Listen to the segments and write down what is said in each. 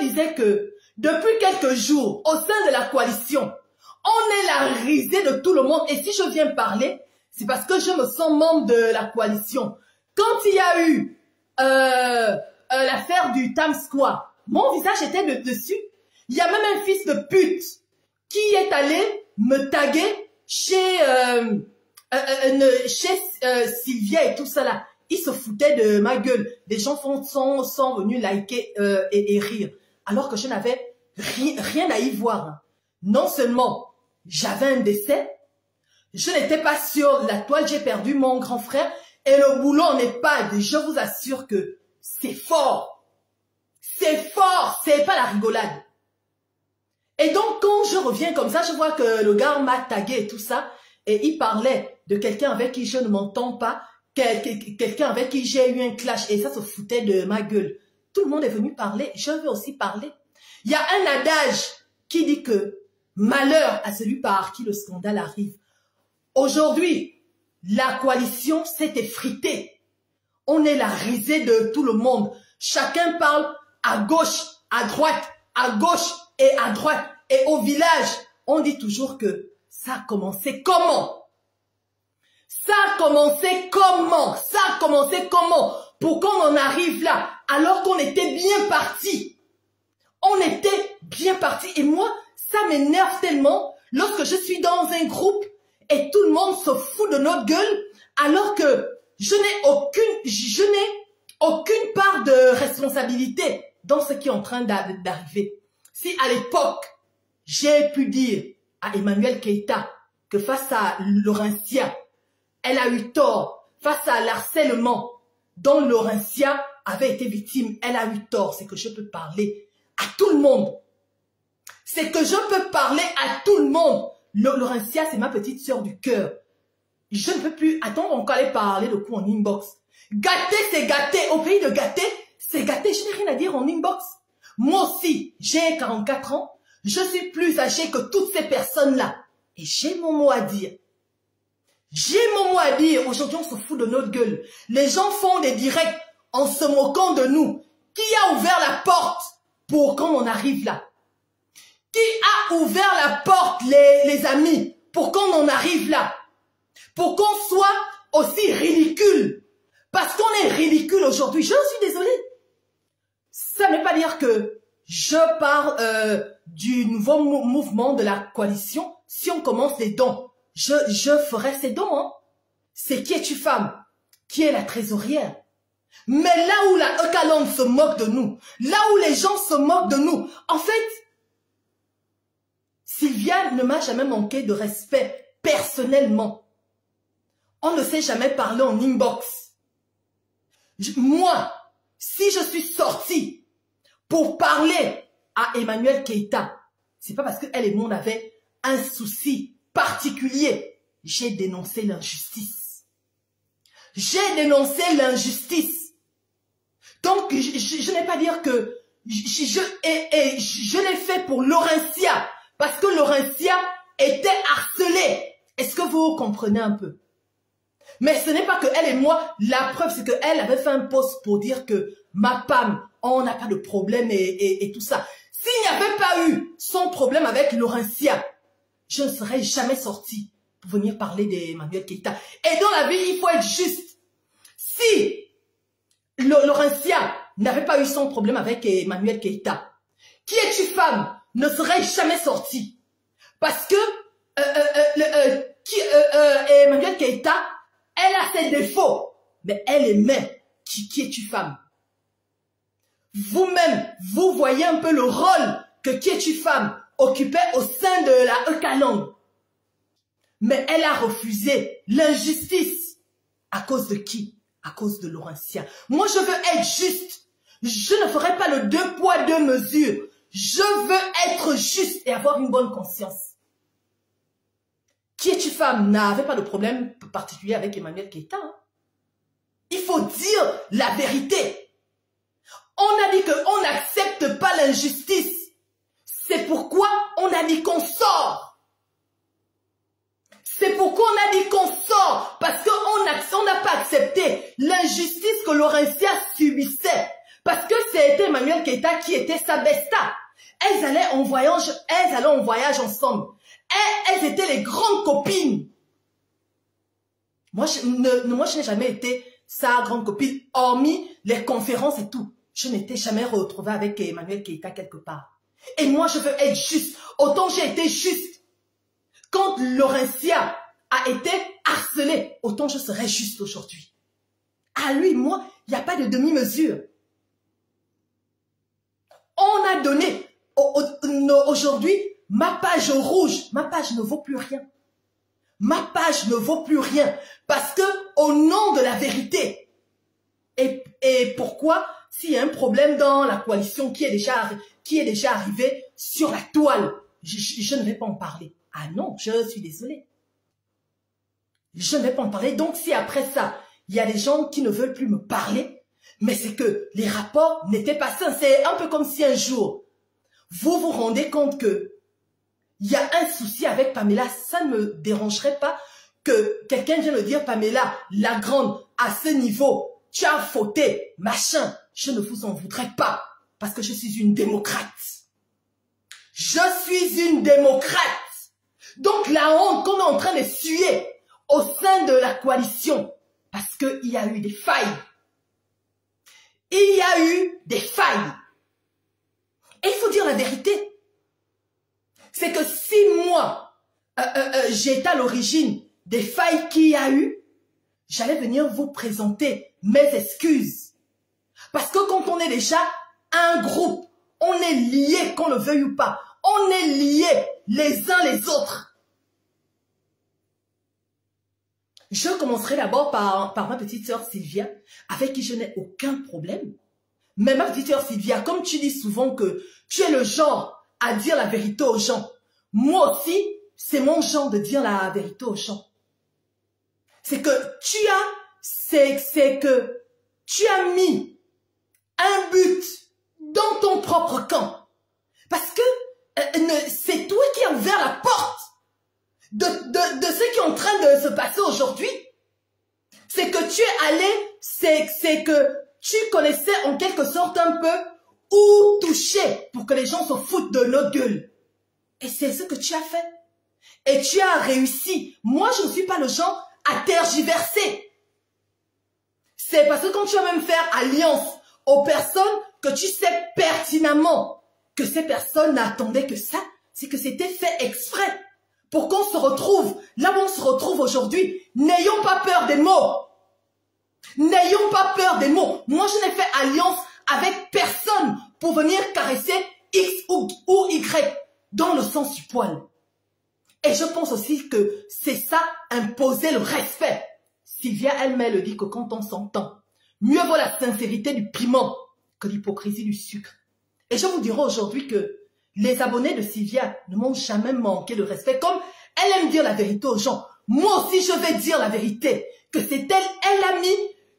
disais que depuis quelques jours, au sein de la coalition, on est la risée de tout le monde. Et si je viens parler, c'est parce que je me sens membre de la coalition. Quand il y a eu l'affaire du Times Square, mon visage était dessus. Il y a même un fils de pute qui est allé me taguer chez Sylvia et tout ça là. Il se foutait de ma gueule. Les gens sont venus liker et rire. Alors que je n'avais rien à y voir. Hein. Non seulement j'avais un décès, je n'étais pas sur la toile, j'ai perdu mon grand frère. Et le boulot en EHPAD, je vous assure que c'est fort. C'est fort, c'est pas la rigolade. Et donc quand je reviens comme ça, je vois que le gars m'a tagué et tout ça. Et il parlait de quelqu'un avec qui je ne m'entends pas. Quelqu'un avec qui j'ai eu un clash et ça se foutait de ma gueule. Tout le monde est venu parler, je veux aussi parler. Il y a un adage qui dit que malheur à celui par qui le scandale arrive. Aujourd'hui, la coalition s'est effritée. On est la risée de tout le monde. Chacun parle à gauche, à droite, à gauche et à droite. Et au village, on dit toujours que ça a commencé comment? Ça a commencé comment? Ça a commencé comment? Pour qu'on en arrive là, alors qu'on était bien parti. On était bien parti. Et moi, ça m'énerve tellement lorsque je suis dans un groupe et tout le monde se fout de notre gueule, alors que je n'ai aucune part de responsabilité dans ce qui est en train d'arriver. Si à l'époque, j'ai pu dire à Emmanuel Keïta que face à Laurentia, elle a eu tort face à l'harcèlement dont Laurentia avait été victime. Elle a eu tort. C'est que je peux parler à tout le monde. C'est que je peux parler à tout le monde. Laurentia, c'est ma petite sœur du cœur. Je ne peux plus attendre encore aller parler de quoi en inbox. Gâter, c'est gâter. Au pays de gâter, c'est gâter. Je n'ai rien à dire en inbox. Moi aussi, j'ai 44 ans. Je suis plus âgée que toutes ces personnes-là. Et j'ai mon mot à dire. J'ai mon mot à dire. Aujourd'hui, on se fout de notre gueule. Les gens font des directs en se moquant de nous. Qui a ouvert la porte pour qu'on en arrive là? Qui a ouvert la porte, les amis, pour qu'on en arrive là? Pour qu'on soit aussi ridicule. Parce qu'on est ridicule aujourd'hui. Je suis désolée. Ça ne veut pas dire que je parle du nouveau mouvement de la coalition. Si on commence les dons, je ferai ces dons. Hein. C'est qui es-tu femme? Qui est la trésorière? Mais là où la Eucalangue se moque de nous, là où les gens se moquent de nous, en fait, Sylvia ne m'a jamais manqué de respect personnellement. On ne s'est jamais parlé en inbox. Moi, si je suis sortie pour parler à Emmanuel Keïta, c'est pas parce qu'elle et moi on avait un souci particulier. J'ai dénoncé l'injustice. J'ai dénoncé l'injustice. Donc, je n'ai pas dire que je l'ai fait pour Laurentia, parce que Laurentia était harcelée. Est-ce que vous comprenez un peu? Mais ce n'est pas que elle et moi, la preuve c'est qu'elle avait fait un post pour dire que ma femme, on n'a pas de problème et tout ça. S'il n'y avait pas eu son problème avec Laurentia, je ne serais jamais sortie pour venir parler d'Emmanuel Keïta. Et dans la vie, il faut être juste. Si Laurentia n'avait pas eu son problème avec Emmanuel Keïta, qui es-tu femme ne serait jamais sortie. Parce que Emmanuel Keïta, elle a ses défauts, mais elle aimait qui es-tu femme. Vous-même, vous voyez un peu le rôle que qui es-tu femme occupait au sein de la Eucalangue. Mais elle a refusé l'injustice. À cause de qui? À cause de Laurentia. Moi, je veux être juste. Je ne ferai pas le 2 poids 2 mesures. Je veux être juste et avoir une bonne conscience. Qui es-tu femme n'avait pas de problème particulier avec Emmanuel Keïta. Hein? Il faut dire la vérité. On a dit qu'on n'accepte pas l'injustice. C'est pourquoi on a dit qu'on sort. C'est pourquoi on a dit qu'on sort. Parce qu'on n'a pas accepté l'injustice que Laurentia subissait. Parce que c'était Emmanuel Keïta qui était sa besta. Elles allaient en voyage ensemble. Elles étaient les grandes copines. Moi, je n'ai jamais été sa grande copine, hormis les conférences et tout. Je n'étais jamais retrouvée avec Emmanuel Keïta quelque part. Et moi, je veux être juste. Autant j'ai été juste. Quand Laurentia a été harcelée, autant je serai juste aujourd'hui. À lui, moi, il n'y a pas de demi-mesure. On a donné, aujourd'hui, ma page rouge, ma page ne vaut plus rien. Ma page ne vaut plus rien. Parce que, au nom de la vérité, et pourquoi, s'il y a un problème dans la coalition qui est déjà arrivé sur la toile, je ne vais pas en parler. Ah non, je suis désolée. Je ne vais pas en parler. Donc, si après ça, il y a des gens qui ne veulent plus me parler, mais c'est que les rapports n'étaient pas sains. C'est un peu comme si un jour, vous vous rendez compte que il y a un souci avec Pamela, ça ne me dérangerait pas que quelqu'un vienne me dire, Pamela, la grande, à ce niveau, tu as fauté, machin. Je ne vous en voudrais pas, parce que je suis une démocrate. Je suis une démocrate. Donc la honte qu'on est en train de suer au sein de la coalition, parce qu'il y a eu des failles. Il y a eu des failles. Et il faut dire la vérité. C'est que si moi, j'étais à l'origine des failles qu'il y a eu, j'allais venir vous présenter mes excuses. Parce que quand on est déjà un groupe, on est liés, qu'on le veuille ou pas. On est liés les uns les autres. Je commencerai d'abord par ma petite sœur Sylvia, avec qui je n'ai aucun problème. Mais ma petite sœur Sylvia, comme tu dis souvent que tu es le genre à dire la vérité aux gens, moi aussi, c'est mon genre de dire la vérité aux gens. C'est que tu as mis un but dans ton propre camp. Parce que c'est toi qui as ouvert la porte de ce qui est en train de se passer aujourd'hui. C'est que tu es allé, c'est que tu connaissais en quelque sorte un peu où toucher pour que les gens se foutent de notre gueule. Et c'est ce que tu as fait. Et tu as réussi. Moi, je ne suis pas le genre à tergiverser. C'est parce que quand tu vas même faire alliance aux personnes que tu sais pertinemment que ces personnes n'attendaient que ça, c'est que c'était fait exprès pour qu'on se retrouve là où on se retrouve aujourd'hui. N'ayons pas peur des mots. N'ayons pas peur des mots. Moi, je n'ai fait alliance avec personne pour venir caresser X ou Y dans le sens du poil. Et je pense aussi que c'est ça, imposer le respect. Sylvia elle-même le dit que quand on s'entend, mieux vaut la sincérité du piment que l'hypocrisie du sucre. Et je vous dirai aujourd'hui que les abonnés de Sylvia ne m'ont jamais manqué de respect. Comme elle aime dire la vérité aux gens, moi aussi je vais dire la vérité. Que c'est elle a mis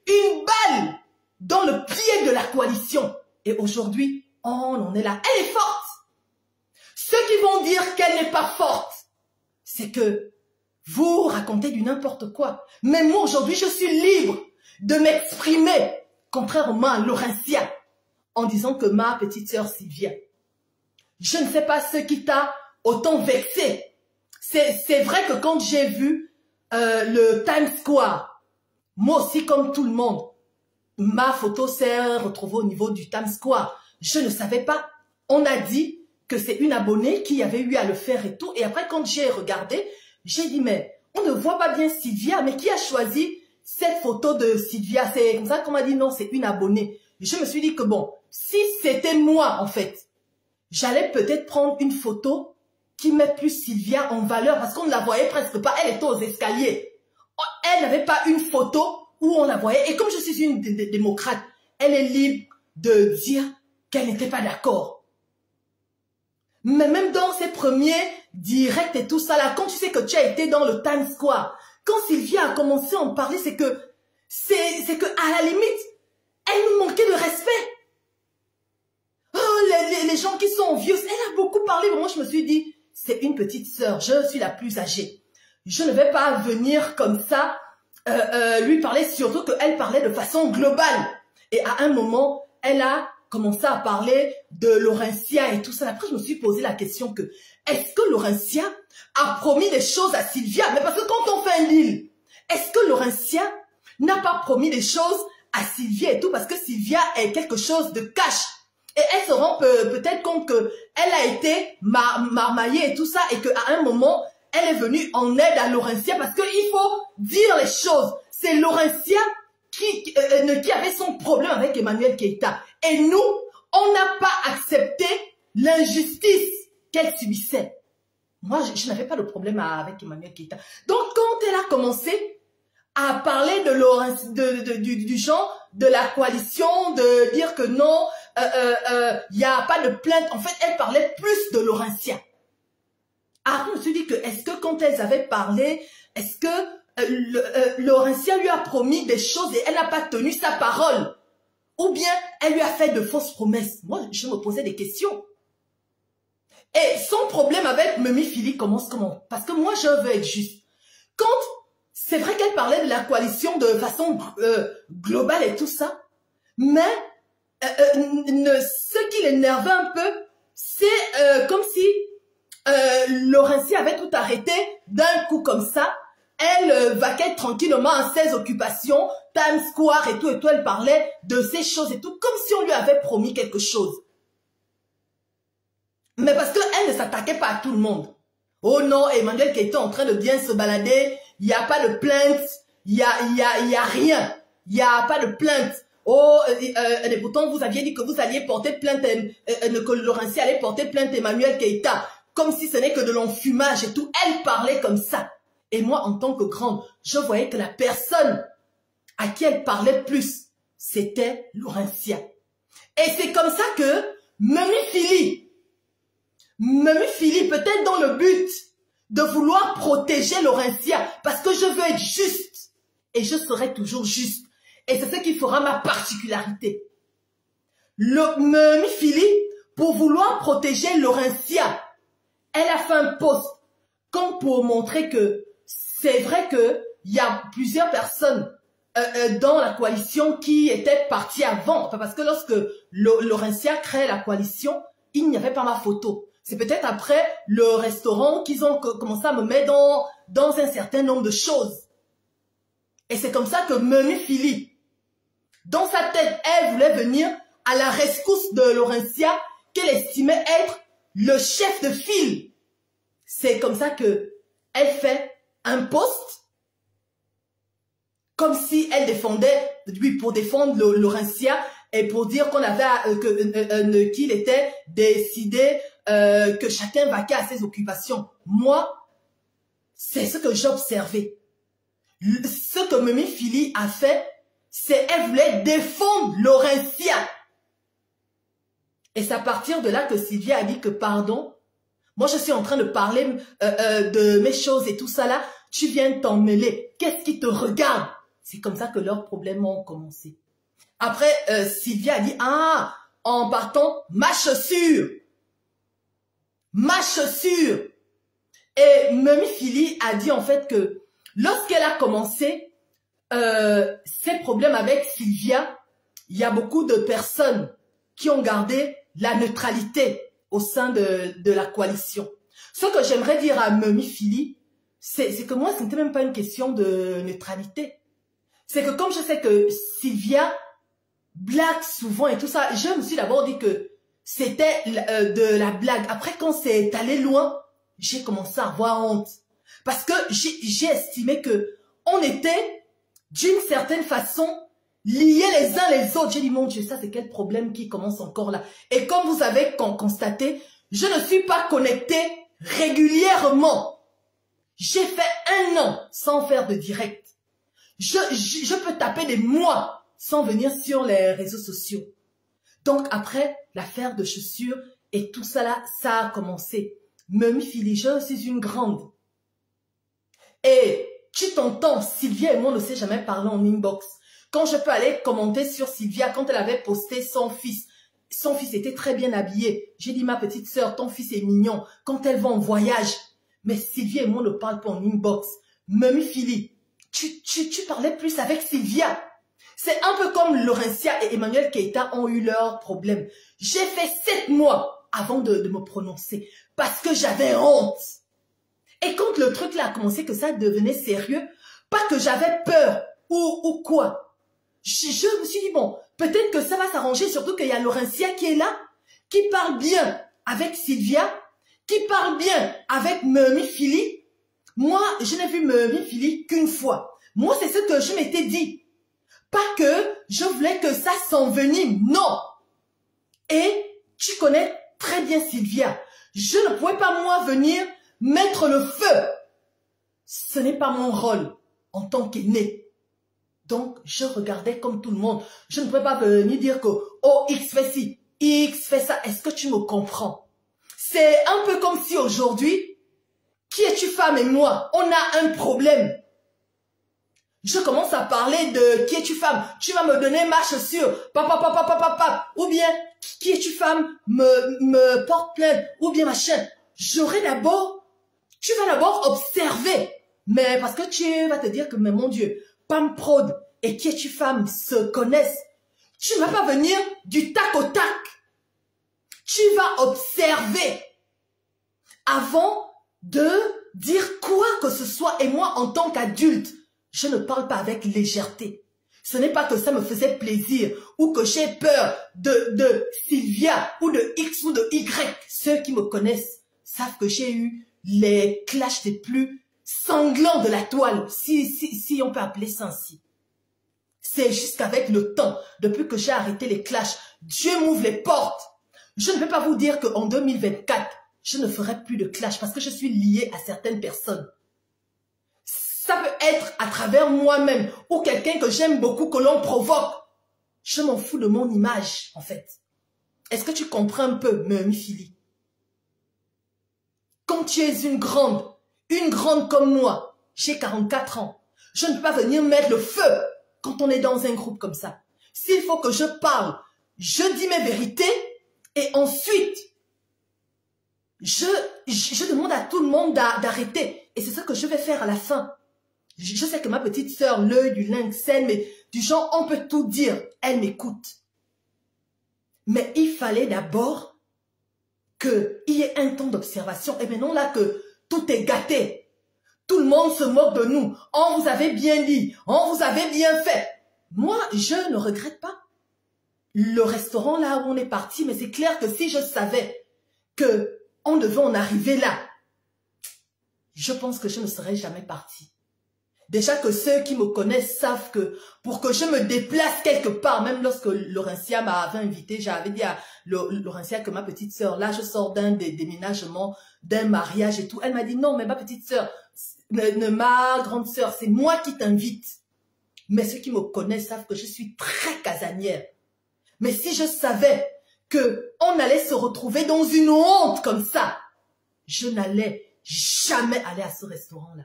une balle dans le pied de la coalition. Et aujourd'hui, on en est là. Elle est forte. Ceux qui vont dire qu'elle n'est pas forte, c'est que vous racontez du n'importe quoi. Mais moi, aujourd'hui, je suis libre de m'exprimer, contrairement à Laurentia, en disant que ma petite sœur Sylvia, je ne sais pas ce qui t'a autant vexé. C'est vrai que quand j'ai vu le Times Square, moi aussi, comme tout le monde, ma photo s'est retrouvée au niveau du Times Square. Je ne savais pas. On a dit que c'est une abonnée qui avait eu à le faire et tout. Et après, quand j'ai regardé, j'ai dit, mais on ne voit pas bien Sylvia, mais qui a choisi cette photo de Sylvia? C'est comme ça qu'on m'a dit, non, c'est une abonnée. Je me suis dit que bon, si c'était moi, en fait, j'allais peut-être prendre une photo qui met plus Sylvia en valeur parce qu'on ne la voyait presque pas. Elle était aux escaliers. Elle n'avait pas une photo où on la voyait. Et comme je suis une démocrate, elle est libre de dire qu'elle n'était pas d'accord. Mais même dans ses premiers directs et tout ça là, quand tu sais que tu as été dans le Times Square, quand Sylvia a commencé à en parler, c'est que à la limite, elle nous manquait de respect. Oh, les gens qui sont vieux, elle a beaucoup parlé, mais moi je me suis dit, c'est une petite sœur, je suis la plus âgée. Je ne vais pas venir comme ça lui parler, surtout qu'elle parlait de façon globale. Et à un moment, elle a commencé à parler de Laurentia et tout ça. Après, je me suis posé la question que, est-ce que Laurentia a promis des choses à Sylvia? Mais parce que quand on fait un deal, est-ce que Laurentia n'a pas promis des choses à Sylvia et tout? Parce que Sylvia est quelque chose de cash. Et elle se rend peut-être compte qu'elle a été marmaillée et tout ça, et qu'à un moment, elle est venue en aide à Laurentia, parce qu'il faut dire les choses. C'est Laurentia qui avait son problème avec Emmanuel Keïta. Et nous, on n'a pas accepté l'injustice qu'elle subissait. Moi, je n'avais pas de problème avec Emmanuel Keïta. Donc, quand elle a commencé à parler de du genre de la coalition, de dire que non, il n'y a pas de plainte. En fait, elle parlait plus de Laurentia. Après, je me suis dit que, est-ce que quand elles avaient parlé, est-ce que Laurentia lui a promis des choses et elle n'a pas tenu sa parole? Ou bien, elle lui a fait de fausses promesses? Moi, je me posais des questions. Et son problème avec Memi Fili commence comment? Parce que moi, je veux être juste. Quand c'est vrai qu'elle parlait de la coalition de façon globale et tout ça, mais ce qui l'énervait un peu, c'est comme si Laurentia avait tout arrêté d'un coup comme ça. Elle vaquait tranquillement à ses occupations, Times Square et tout, elle parlait de ces choses et tout, comme si on lui avait promis quelque chose. Mais parce qu'elle ne s'attaquait pas à tout le monde. Oh non, Emmanuel qui était en train de bien se balader, il n'y a pas de plainte, il y a rien, il n'y a pas de plainte. Oh, et pourtant vous aviez dit que vous alliez porter plainte, que Laurentia allait porter plainte Emmanuel Keïta, comme si ce n'est que de l'enfumage et tout. Elle parlait comme ça. Et moi, en tant que grande, je voyais que la personne à qui elle parlait plus, c'était Laurentia. Et c'est comme ça que Memi Fili, peut-être dans le but de vouloir protéger Laurentia, parce que je veux être juste, et je serai toujours juste. Et c'est ce qui fera ma particularité. Memi Fili, pour vouloir protéger Laurentia, elle a fait un post comme pour montrer que c'est vrai qu'il y a plusieurs personnes dans la coalition qui étaient parties avant. Parce que lorsque Laurentia crée la coalition, il n'y avait pas ma photo. C'est peut-être après le restaurant qu'ils ont commencé à me mettre dans un certain nombre de choses. Et c'est comme ça que Memi Fili, dans sa tête, elle voulait venir à la rescousse de Laurentia, qu'elle estimait être le chef de file. C'est comme ça que elle fait un post, comme si elle défendait, pour défendre Laurentia et pour dire qu'on avait qu'il était décidé que chacun vaquait à ses occupations. Moi, c'est ce que j'ai observé. Ce que Memi Fili a fait, c'est qu'elle voulait défendre Laurentia. Et c'est à partir de là que Sylvia a dit que pardon, moi je suis en train de parler de mes choses et tout ça là, tu viens t'en mêler. Qu'est-ce qui te regarde? C'est comme ça que leurs problèmes ont commencé. Après, Sylvia a dit, ah, en partant, ma chaussure. Ma chaussure. Et Memi Fili a dit en fait que lorsqu'elle a commencé ses problèmes avec Sylvia, il y a beaucoup de personnes qui ont gardé la neutralité au sein de la coalition. Ce que j'aimerais dire à Memi Fili, c'est que moi, ce n'était même pas une question de neutralité. C'est que comme je sais que Sylvia blague souvent et tout ça, je me suis d'abord dit que c'était de la blague. Après, quand c'est allé loin, j'ai commencé à avoir honte. Parce que j'ai estimé que on était, d'une certaine façon, liés les uns les autres. J'ai dit, mon Dieu, ça c'est quel problème qui commence encore là. Et comme vous avez constaté, je ne suis pas connectée régulièrement. J'ai fait 1 an sans faire de direct. Je peux taper des mois sans venir sur les réseaux sociaux. Donc après, l'affaire de chaussures et tout ça là, ça a commencé. Memi Fili, je suis une grande. Et tu t'entends, Sylvia et moi ne s'est jamais parlé en inbox. Quand je peux aller commenter sur Sylvia, quand elle avait posté son fils était très bien habillé. J'ai dit, ma petite sœur, ton fils est mignon. Quand elle va en voyage. Mais Sylvia et moi ne parlent pas en inbox. Memi Fili, tu parlais plus avec Sylvia. C'est un peu comme Laurentia et Emmanuel Keita ont eu leurs problèmes. J'ai fait 7 mois avant de me prononcer parce que j'avais honte. Et quand le truc là a commencé, que ça devenait sérieux, pas que j'avais peur ou quoi. Je me suis dit, bon, peut-être que ça va s'arranger, surtout qu'il y a Laurentia qui est là, qui parle bien avec Sylvia, qui parle bien avec Mifili. Moi, je n'ai vu Mifili qu'une fois. Moi, c'est ce que je m'étais dit. Pas que je voulais que ça s'envenime, non. Et tu connais très bien Sylvia. Je ne pouvais pas, moi, venir mettre le feu. Ce n'est pas mon rôle en tant qu'aîné. Donc, je regardais comme tout le monde. Je ne pouvais pas venir dire que, oh, X fait ci, X fait ça. Est-ce que tu me comprends? C'est un peu comme si aujourd'hui, qui es-tu femme et moi, on a un problème. Je commence à parler de qui es-tu femme, tu vas me donner ma chaussure, papa, ou bien qui es-tu femme, me porte plainte, ou bien machin. Tu vas d'abord observer. Mais parce que tu vas te dire que, mais mon Dieu, Pam Prod et qui es-tu femme se connaissent. Tu ne vas pas venir du tac au tac. Tu vas observer avant de dire quoi que ce soit. Et moi, en tant qu'adulte, je ne parle pas avec légèreté. Ce n'est pas que ça me faisait plaisir ou que j'ai peur de Sylvia ou de X ou de Y. Ceux qui me connaissent savent que j'ai eu les clashs les plus sanglants de la toile, si on peut appeler ça ainsi. C'est jusqu'avec le temps, depuis que j'ai arrêté les clashs, Dieu m'ouvre les portes. Je ne peux pas vous dire qu'en 2024, je ne ferai plus de clash parce que je suis liée à certaines personnes. Ça peut être à travers moi-même ou quelqu'un que j'aime beaucoup, que l'on provoque. Je m'en fous de mon image, en fait. Est-ce que tu comprends un peu, Mifili? Quand tu es une grande comme moi, j'ai 44 ans, je ne peux pas venir mettre le feu quand on est dans un groupe comme ça. S'il faut que je parle, je dis mes vérités et ensuite, je demande à tout le monde d'arrêter. Et c'est ce que je vais faire à la fin. Je sais que ma petite sœur, l'œil du lynx, mais du genre, on peut tout dire. Elle m'écoute. Mais il fallait d'abord qu'il y ait un temps d'observation. Et maintenant, là que tout est gâté, tout le monde se moque de nous. On vous avait bien dit, on vous avait bien fait. Moi, je ne regrette pas. Le restaurant là où on est parti, mais c'est clair que si je savais que on devait en arriver là, je pense que je ne serais jamais partie. Déjà que ceux qui me connaissent savent que pour que je me déplace quelque part, même lorsque Laurentia m'avait invité, j'avais dit à Laurentia que ma petite sœur, là je sors d'un déménagement, d'un mariage et tout. Elle m'a dit non, mais ma petite sœur, ma grande sœur, c'est moi qui t'invite. Mais ceux qui me connaissent savent que je suis très casanière. Mais si je savais que on allait se retrouver dans une honte comme ça, je n'allais jamais aller à ce restaurant-là.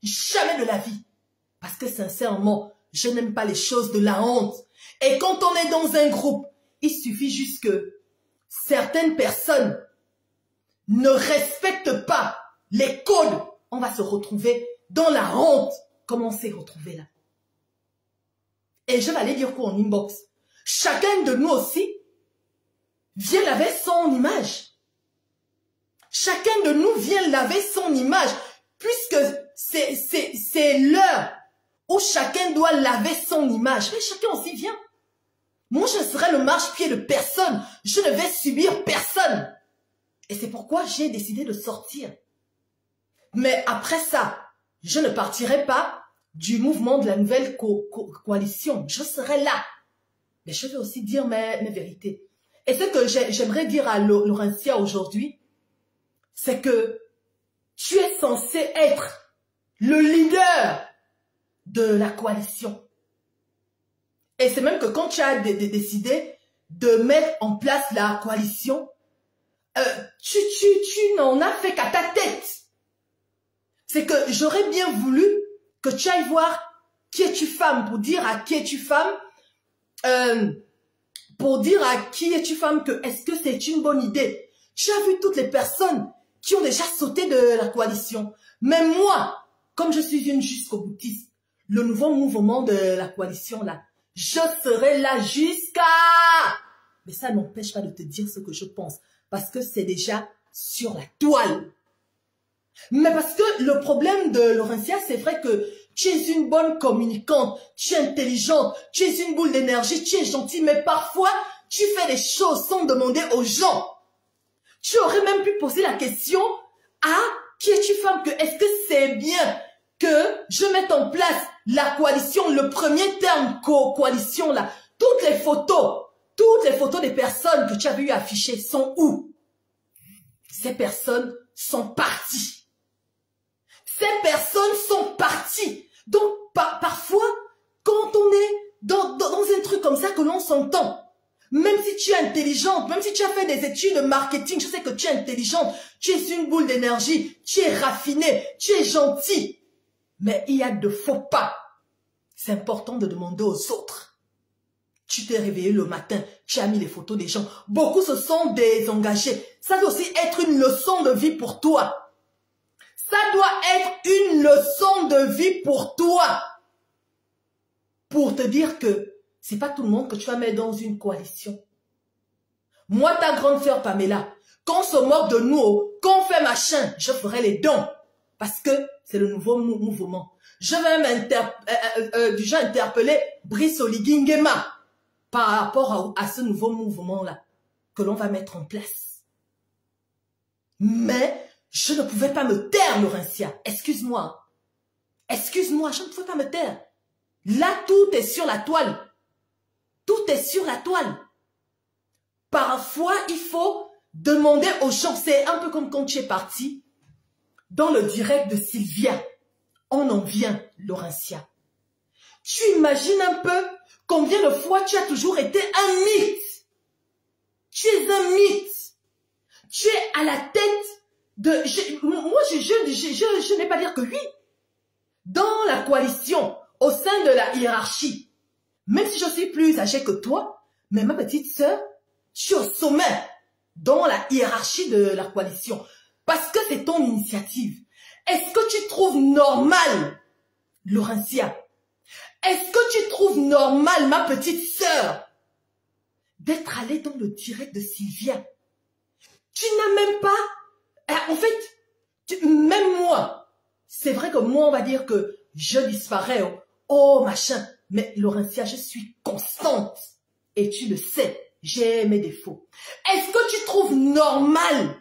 Jamais de la vie. Parce que sincèrement, je n'aime pas les choses de la honte. Et quand on est dans un groupe, il suffit juste que certaines personnes ne respectent pas les codes. On va se retrouver dans la honte comme on s'est retrouvé là. Et je vais aller dire quoi en inbox. Chacun de nous aussi vient laver son image. Chacun de nous vient laver son image. Puisque c'est l'heure où chacun doit laver son image. Mais chacun aussi vient. Moi, je ne serai le marche-pied de personne. Je ne vais subir personne. Et c'est pourquoi j'ai décidé de sortir. Mais après ça, je ne partirai pas du mouvement de la nouvelle coalition. Je serai là. Mais je vais aussi dire mes vérités. Et ce que j'aimerais dire à Laurentia aujourd'hui, c'est que tu es censé être le leader de la coalition. Et c'est même que quand tu as décidé de mettre en place la coalition, tu n'en as fait qu'à ta tête. C'est que j'aurais bien voulu que tu ailles voir qui es-tu femme pour dire à qui es-tu femme, que est-ce que c'est une bonne idée. Tu as vu toutes les personnes qui ont déjà sauté de la coalition. Mais moi, comme je suis une jusqu'au boutiste, le nouveau mouvement de la coalition là, je serai là jusqu'à... Mais ça n'empêche pas de te dire ce que je pense, parce que c'est déjà sur la toile. Mais parce que le problème de Laurentia, c'est vrai que tu es une bonne communicante, tu es intelligente, tu es une boule d'énergie, tu es gentille, mais parfois, tu fais des choses sans demander aux gens. Tu aurais même pu poser la question à qui es-tu femme, que est-ce que c'est bien que je mette en place la coalition, le premier terme coalition là, toutes les photos des personnes que tu avais eu affichées sont où? Ces personnes sont parties. Ces personnes sont parties. Donc, parfois, quand on est dans un truc comme ça que l'on s'entend, même si tu es intelligente, même si tu as fait des études de marketing, je sais que tu es intelligente, tu es une boule d'énergie, tu es raffinée, tu es gentille. Mais il y a de faux pas. C'est important de demander aux autres. Tu t'es réveillé le matin, tu as mis les photos des gens. Beaucoup se sont désengagés. Ça doit aussi être une leçon de vie pour toi. Ça doit être une leçon de vie pour toi. Pour te dire que c'est pas tout le monde que tu vas mettre dans une coalition. Moi, ta grande sœur Pamela, quand on se moque de nous, quand on fait machin, je ferai les dons. Parce que c'est le nouveau mouvement. Je vais même déjà interpeller Brice Oligui Nguema par rapport à ce nouveau mouvement-là que l'on va mettre en place. Mais je ne pouvais pas me taire, Laurentia. Excuse-moi. Excuse-moi, je ne pouvais pas me taire. Là, tout est sur la toile. Tout est sur la toile. Parfois, il faut demander aux gens. C'est un peu comme quand tu es parti dans le direct de Sylvia. On en vient, Laurentia. Tu imagines un peu combien de fois tu as toujours été un mythe. Tu es un mythe. Tu es à la tête de... je n'ai pas dire que oui. Dans la coalition, au sein de la hiérarchie, même si je suis plus âgée que toi, mais ma petite sœur, je suis au sommet dans la hiérarchie de la coalition. Parce que c'est ton initiative. Est-ce que tu trouves normal, Laurentia, est-ce que tu trouves normal, ma petite sœur, d'être allée dans le direct de Sylvia? Tu n'as même pas... En fait, même moi, c'est vrai que moi, on va dire que je disparais. Oh, machin. Mais Laurentia, je suis constante. Et tu le sais, j'ai mes défauts. Est-ce que tu trouves normal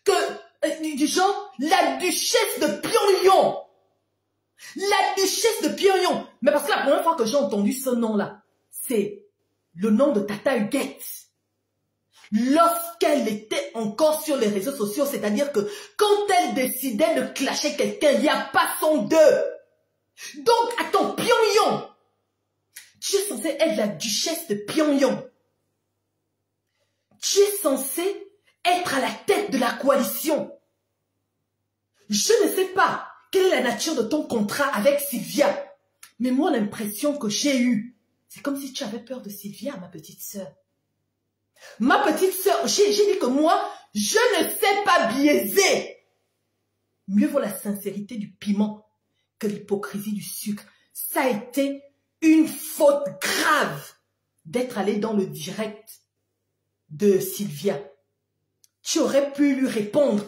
que, du genre, la duchesse de Pyongyang, la duchesse de Pyongyang, mais parce que la première fois que j'ai entendu ce nom-là, c'est le nom de Tata Huguette. Lorsqu'elle était encore sur les réseaux sociaux, c'est-à-dire que quand elle décidait de clasher quelqu'un, il n'y a pas son deux. Donc, attends, Pyongyang, tu es censé être la duchesse de Pyongyang. Tu es censé être à la tête de la coalition. Je ne sais pas quelle est la nature de ton contrat avec Sylvia, mais moi, l'impression que j'ai eue, c'est comme si tu avais peur de Sylvia, ma petite sœur. Ma petite sœur, j'ai dit que moi, je ne sais pas biaiser. Mieux vaut la sincérité du piment que l'hypocrisie du sucre. Ça a été une faute grave d'être allé dans le direct de Sylvia. Tu aurais pu lui répondre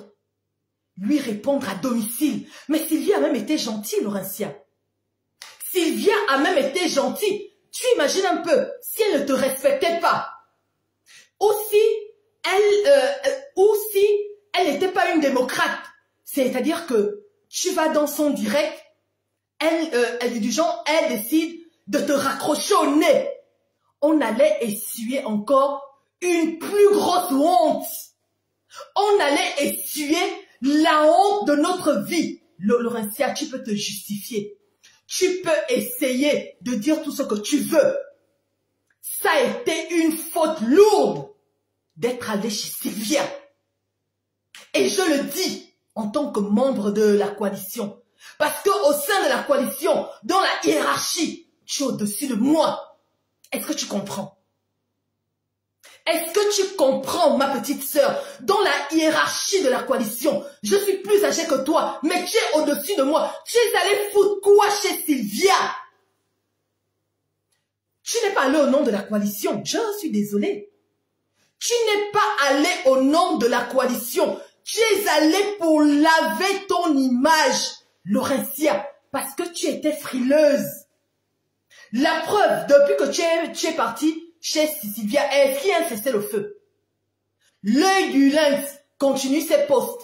à domicile. Mais Sylvia a même été gentille, Laurentia. Sylvia a même été gentille. Tu imagines un peu, si elle ne te respectait pas, ou si elle n'était pas une démocrate, c'est-à-dire que tu vas dans son direct, elle décide de te raccrocher au nez. On allait essuyer encore une plus grosse honte. On allait essuyer la honte de notre vie. Laurentia, tu peux te justifier. Tu peux essayer de dire tout ce que tu veux. Ça a été une faute lourde d'être allé chez Sylvia. Et je le dis en tant que membre de la coalition. Parce qu'au sein de la coalition, dans la hiérarchie, tu es au-dessus de moi. Est-ce que tu comprends? Est-ce que tu comprends, ma petite sœur? Dans la hiérarchie de la coalition, je suis plus âgée que toi, mais tu es au-dessus de moi. Tu es allé foutre quoi chez Sylvia? Tu n'es pas allé au nom de la coalition. Je suis désolée. Tu n'es pas allé au nom de la coalition. Tu es allé pour laver ton image, Laurentia, parce que tu étais frileuse. La preuve, depuis que tu es partie chez Sylvia, elle qui a cessé le feu. L'œil du lynx continue ses posts.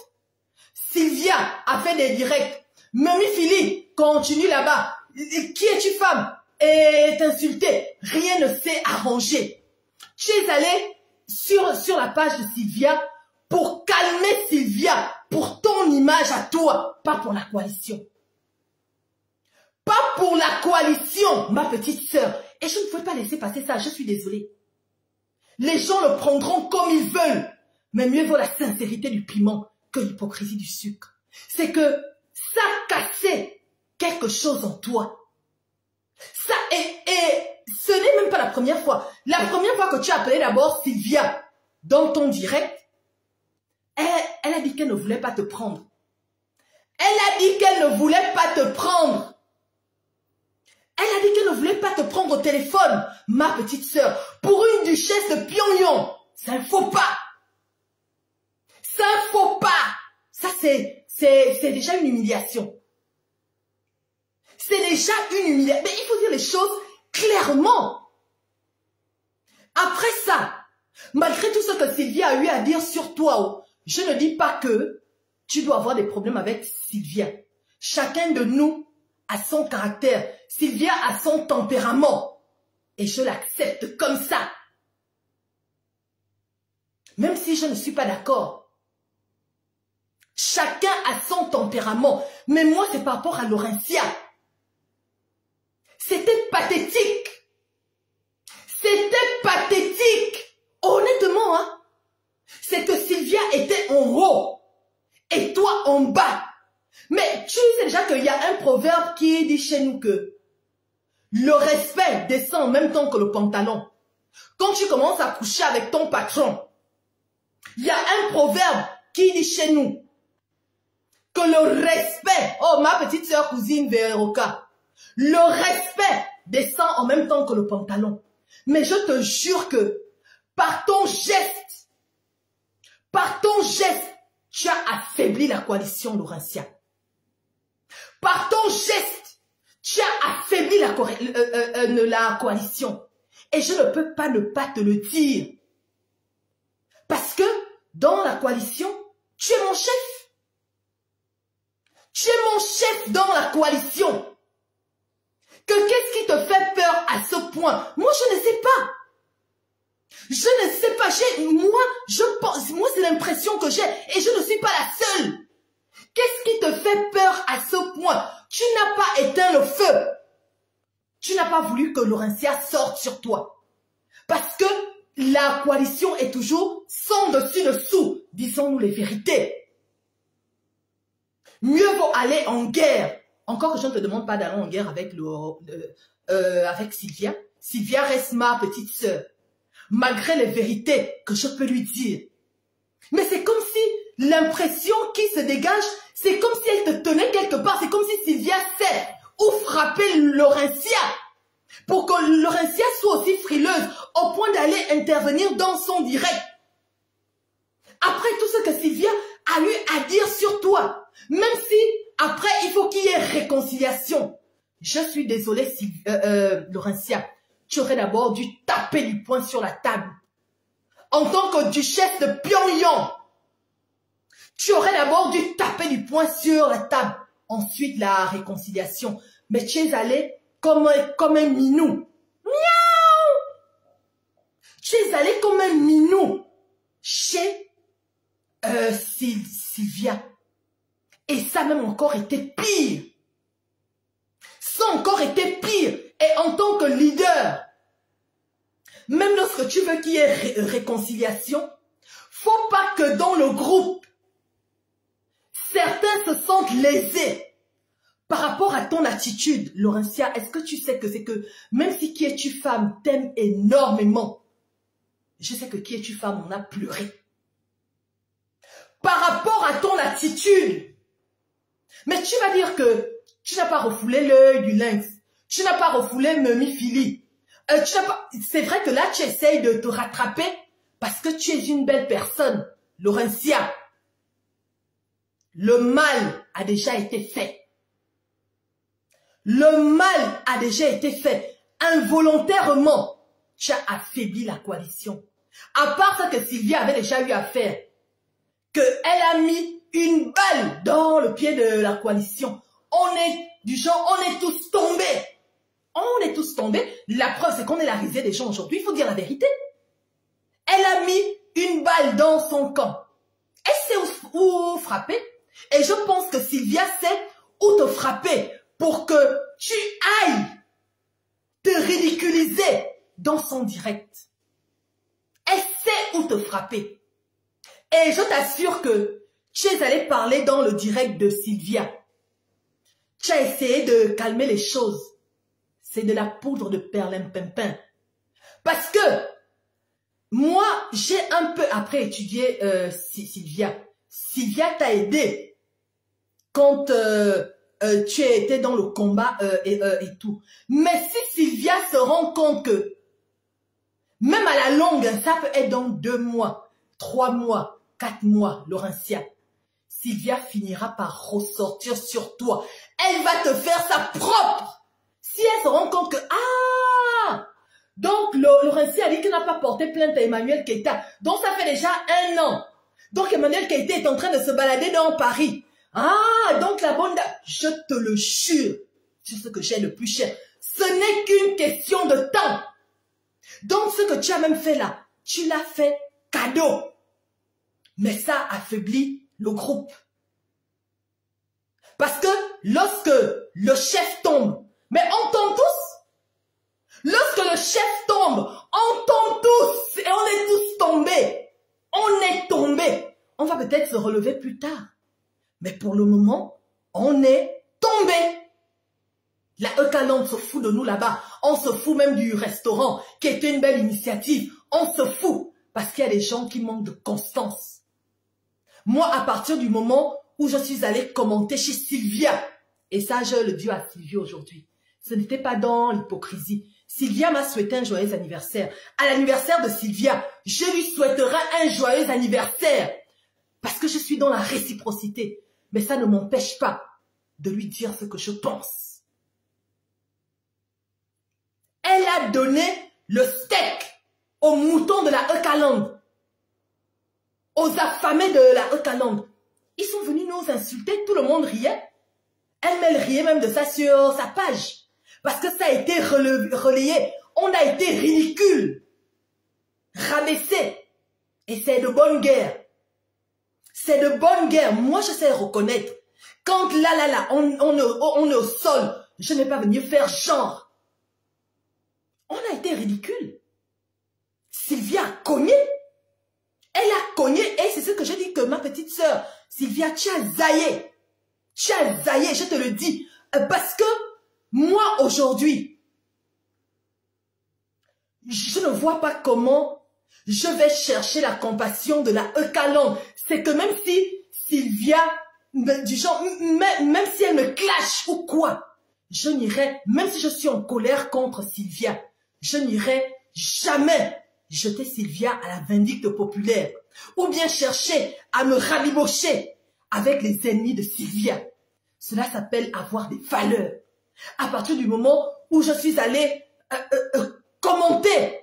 Sylvia a fait des directs. Mimi Philly continue là-bas. Qui es-tu, femme? Et t'insulter. Rien ne s'est arrangé. Tu es allé sur la page de Sylvia pour calmer Sylvia, pour ton image à toi, pas pour la coalition. Pas pour la coalition, ma petite sœur. Et je ne pouvais pas laisser passer ça, je suis désolée. Les gens le prendront comme ils veulent. Mais mieux vaut la sincérité du piment que l'hypocrisie du sucre. C'est que ça cassait quelque chose en toi. Ça, et ce n'est même pas la première fois. La première fois que tu as appelé d'abord Sylvia dans ton direct, elle a dit qu'elle ne voulait pas te prendre. Elle a dit qu'elle ne voulait pas te prendre. Elle a dit qu'elle ne voulait pas te prendre au téléphone, ma petite sœur, pour une duchesse de Pyongyang. C'est un faux pas. C'est un faux pas. Ça, c'est déjà une humiliation. C'est déjà une humiliation. Mais il faut dire les choses clairement. Après ça, malgré tout ce que Sylvia a eu à dire sur toi, je ne dis pas que tu dois avoir des problèmes avec Sylvia. Chacun de nous a son caractère. Sylvia a son tempérament. Et je l'accepte comme ça. Même si je ne suis pas d'accord. Chacun a son tempérament. Mais moi, c'est par rapport à Laurentia. C'était pathétique. C'était pathétique. Honnêtement, hein. C'est que Sylvia était en haut. Et toi en bas. Mais tu sais déjà qu'il y a un proverbe qui dit chez nous que le respect descend en même temps que le pantalon. Quand tu commences à coucher avec ton patron, il y a un proverbe qui dit chez nous que le respect, oh ma petite soeur cousine Véroka, le respect descend en même temps que le pantalon. Mais je te jure que par ton geste, tu as affaibli la coalition Laurentia. Par ton geste, tu as affaibli la coalition. Et je ne peux pas ne pas te le dire. Parce que dans la coalition, tu es mon chef. Tu es mon chef dans la coalition. Qu'est-ce qui te fait peur à ce point? Moi, je ne sais pas. Je ne sais pas. Moi, c'est l'impression que j'ai. Et je ne suis pas la seule. Qu'est-ce qui te fait peur à ce point? Tu n'as pas éteint le feu. Tu n'as pas voulu que Laurentia sorte sur toi. Parce que la coalition est toujours sans dessus-dessous. Disons-nous les vérités. Mieux vaut aller en guerre. Encore que je ne te demande pas d'aller en guerre avec, avec Sylvia. Sylvia reste ma petite sœur. Malgré les vérités que je peux lui dire. Mais c'est comme si l'impression qui se dégage, c'est comme si elle te tenait quelque part. C'est comme si Sylvia sait où frapper Laurentia. Pour que Laurentia soit aussi frileuse au point d'aller intervenir dans son direct. Après tout ce que Sylvia a eu à dire sur toi. Même si après il faut qu'il y ait réconciliation. Je suis désolée Laurentia. Tu aurais d'abord dû taper du poing sur la table. En tant que duchesse de Pyongyang. Tu aurais d'abord dû taper du poing sur la table. Ensuite, la réconciliation. Mais tu es allé comme un minou. Miaou! Tu es allé comme un minou chez Sylvia. Et ça même encore était pire. Ça encore était pire. Et en tant que leader, même lorsque tu veux qu'il y ait réconciliation, faut pas que dans le groupe, certains se sentent lésés par rapport à ton attitude. Laurentia, est-ce que tu sais que c'est que même si Qui es-tu femme t'aime énormément, je sais que Qui es-tu femme on a pleuré. Par rapport à ton attitude. Mais tu vas dire que tu n'as pas refoulé l'œil du lynx. Tu n'as pas refoulé Mimi Philly. C'est vrai que là, tu essayes de te rattraper parce que tu es une belle personne, Laurentia. Le mal a déjà été fait. Le mal a déjà été fait. Involontairement, tu as affaibli la coalition. À part ce que Sylvia avait déjà eu à faire, qu'elle a mis une balle dans le pied de la coalition. On est du genre, on est tous tombés. On est tous tombés. La preuve, c'est qu'on est la risée des gens aujourd'hui. Il faut dire la vérité. Elle a mis une balle dans son camp. Elle sait où frapper. Et je pense que Sylvia sait où te frapper pour que tu ailles te ridiculiser dans son direct. Elle sait où te frapper. Et je t'assure que tu es allé parler dans le direct de Sylvia. Tu as essayé de calmer les choses. C'est de la poudre de perlimpinpin. Parce que moi, j'ai un peu après étudié Sylvia. Sylvia t'a aidé quand tu étais dans le combat et tout. Mais si Sylvia se rend compte que même à la longue, ça peut être dans 2 mois, 3 mois, 4 mois, Laurentia, Sylvia finira par ressortir sur toi. Elle va te faire sa propre. Si elle se rend compte que, donc Laurentia a dit qu'elle n'a pas porté plainte à Emmanuel Keita. Donc ça fait déjà 1 an. Donc Emmanuel Keita est en train de se balader dans Paris. Donc la bonne dame, je te le jure, c'est ce que j'ai le plus cher. Ce n'est qu'une question de temps. Donc ce que tu as même fait là, tu l'as fait cadeau. Mais ça affaiblit le groupe. Parce que lorsque le chef tombe, mais on tombe tous. Lorsque le chef tombe, on tombe tous. Et on est tous tombés. On est tombés. On va peut-être se relever plus tard. Mais pour le moment, on est tombés. La Eucalyptus se fout de nous là-bas. On se fout même du restaurant, qui était une belle initiative. On se fout. Parce qu'il y a des gens qui manquent de constance. Moi, à partir du moment où je suis allée commenter chez Sylvia, et ça, je le dis à Sylvia aujourd'hui, ce n'était pas dans l'hypocrisie. Sylvia m'a souhaité un joyeux anniversaire. À l'anniversaire de Sylvia, je lui souhaiterai un joyeux anniversaire. Parce que je suis dans la réciprocité. Mais ça ne m'empêche pas de lui dire ce que je pense. Elle a donné le steak aux moutons de la Eucalyptus, aux affamés de la Eucalyptus. Ils sont venus nous insulter, tout le monde riait. Elle riait même de ça sur sa page. Parce que ça a été relayé. On a été ridicule, rabaissé. Et c'est de bonne guerre. C'est de bonne guerre. Moi, je sais reconnaître. Quand on est au sol, je n'ai pas venu faire genre. On a été ridicule. Sylvia a cogné. Elle a cogné et c'est ce que je dis que ma petite sœur, Sylvia, tu as zaillé. Tu as zaillé, je te le dis. Parce que moi, aujourd'hui, je ne vois pas comment je vais chercher la compassion de la Eucalyptus. C'est que même si Sylvia, du genre, même si elle me clash ou quoi, je n'irai, même si je suis en colère contre Sylvia, je n'irai jamais jeter Sylvia à la vindicte populaire ou bien chercher à me rabibocher avec les ennemis de Sylvia. Cela s'appelle avoir des valeurs. À partir du moment où je suis allée commenter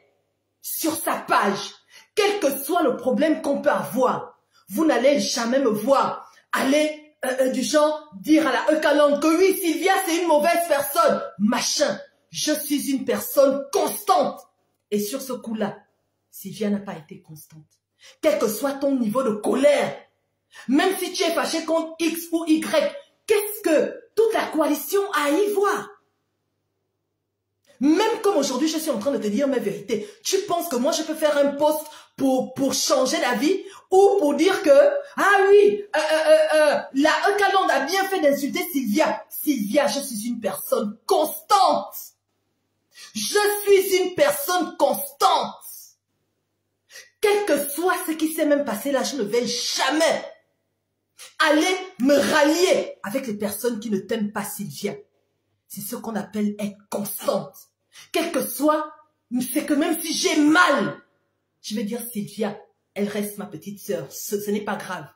sur sa page, quel que soit le problème qu'on peut avoir, vous n'allez jamais me voir aller du genre dire à la Eucalyptus que oui, Sylvia c'est une mauvaise personne, machin. Je suis une personne constante. Et sur ce coup-là, Sylvia n'a pas été constante. Quel que soit ton niveau de colère, même si tu es fâché contre X ou Y, qu'est-ce que toute la coalition a à y voir? Même comme aujourd'hui, je suis en train de te dire mes vérités. Tu penses que moi, je peux faire un post pour changer d'avis ou pour dire que, ah oui, la Eucalyptus a bien fait d'insulter Sylvia. Sylvia, je suis une personne constante. Je suis une personne constante. Quel que soit ce qui s'est même passé là, je ne vais jamais aller me rallier avec les personnes qui ne t'aiment pas, Sylvia. C'est ce qu'on appelle être constante. Quel que soit c'est que même si j'ai mal, je vais dire Sylvia, elle reste ma petite sœur, ce n'est pas grave.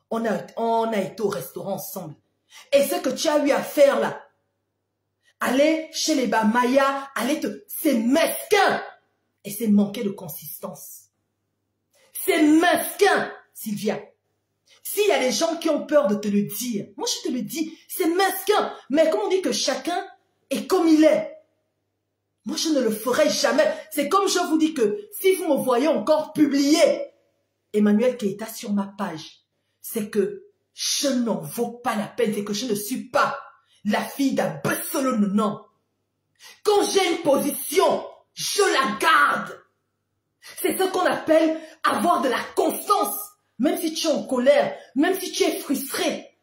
On a été au restaurant ensemble. Et ce que tu as eu à faire là, aller chez les Bamaya, c'est mesquin. Et c'est manquer de consistance. C'est mesquin, Sylvia. S'il y a des gens qui ont peur de te le dire, moi je te le dis, c'est mesquin. Mais comme on dit que chacun est comme il est, moi je ne le ferai jamais. C'est comme je vous dis que si vous me voyez encore publier Emmanuel Keita sur ma page, c'est que je n'en vaux pas la peine, c'est que je ne suis pas la fille d'un non. Quand j'ai une position, je la garde. C'est ce qu'on appelle avoir de la constance. Même si tu es en colère, même si tu es frustré,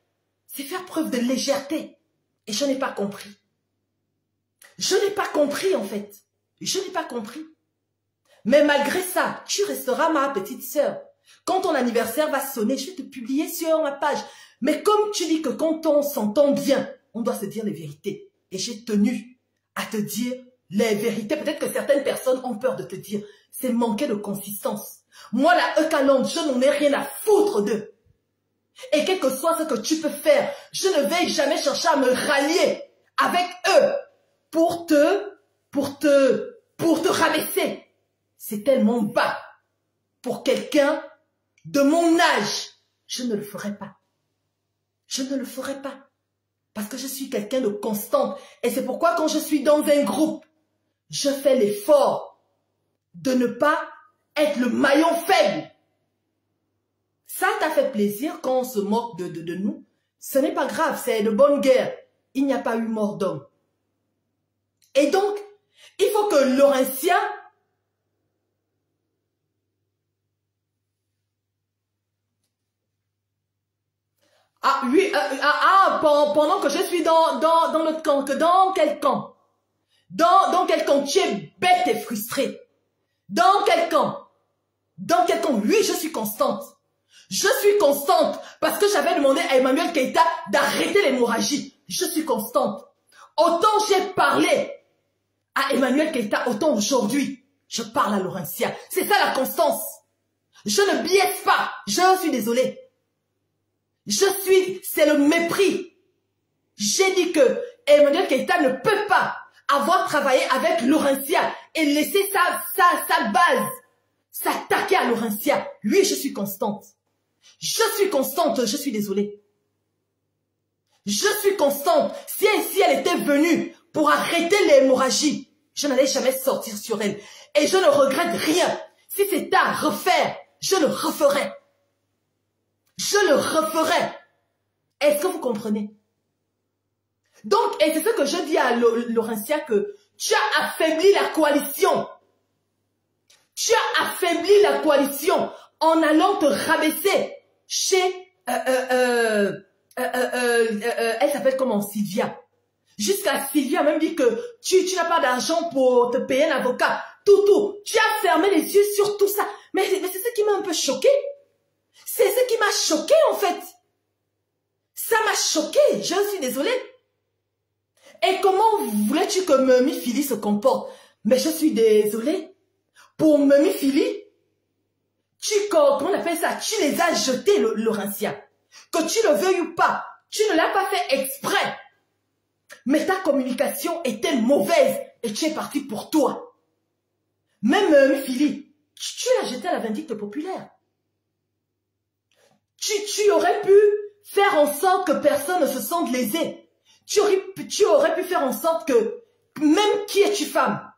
c'est faire preuve de légèreté. Et je n'ai pas compris. Je n'ai pas compris en fait. Je n'ai pas compris. Mais malgré ça, tu resteras ma petite sœur. Quand ton anniversaire va sonner, je vais te publier sur ma page. Mais comme tu dis que quand on s'entend bien, on doit se dire les vérités. Et j'ai tenu à te dire les vérités. Peut-être que certaines personnes ont peur de te dire. C'est manquer de consistance. Moi, la Eucalante, je n'en ai rien à foutre d'eux. Et quel que soit ce que tu peux faire, je ne vais jamais chercher à me rallier avec eux pour te rabaisser. C'est tellement bas. Pour quelqu'un de mon âge, je ne le ferai pas. Je ne le ferai pas. Parce que je suis quelqu'un de constante. Et c'est pourquoi quand je suis dans un groupe, je fais l'effort de ne pas être le maillon faible. Ça t'a fait plaisir quand on se moque de nous. Ce n'est pas grave, c'est de bonne guerre. Il n'y a pas eu mort d'homme. Et donc, il faut que Laurentia pendant que je suis dans l'autre camp, que dans quel camp? Dans quel camp? Tu es bête et frustrée. Dans quel camp? Dans quel camp? Oui, je suis constante. Je suis constante parce que j'avais demandé à Emmanuel Keita d'arrêter l'hémorragie. Je suis constante. Autant j'ai parlé à Emmanuel Keita, autant aujourd'hui, je parle à Laurentia. C'est ça la constance. Je ne biaise pas. Je suis désolée. C'est le mépris. J'ai dit que Emmanuel Keita ne peut pas avoir travaillé avec Laurentia et laisser sa base s'attaquer à Laurentia. Oui, je suis constante. Je suis constante, je suis désolée. Je suis constante. Si elle était venue pour arrêter l'hémorragie, je n'allais jamais sortir sur elle. Et je ne regrette rien. Si c'est à refaire, je le referai. Je le referai. Est-ce que vous comprenez? Donc, et c'est ce que je dis à Laurentia, que tu as affaibli la coalition. Tu as affaibli la coalition en allant te rabaisser chez... elle s'appelle comment? Sylvia. Jusqu'à Sylvia même dit que tu n'as pas d'argent pour te payer un avocat. Tout. Tu as fermé les yeux sur tout ça. Mais c'est ce qui m'a un peu choqué. C'est ce qui m'a choqué en fait. Ça m'a choqué. Je suis désolée. Et comment voulais-tu que Memi Philly se comporte? Mais je suis désolée. Pour Memi Philly, comment on appelle ça? Tu les as jetés, Laurentia. Que tu le veuilles ou pas, tu ne l'as pas fait exprès. Mais ta communication était mauvaise et tu es parti pour toi. Même Memi Philly, tu l'as jeté à la vindicte populaire. Tu aurais pu faire en sorte que personne ne se sente lésé. Tu aurais pu faire en sorte que, même qui es-tu femme,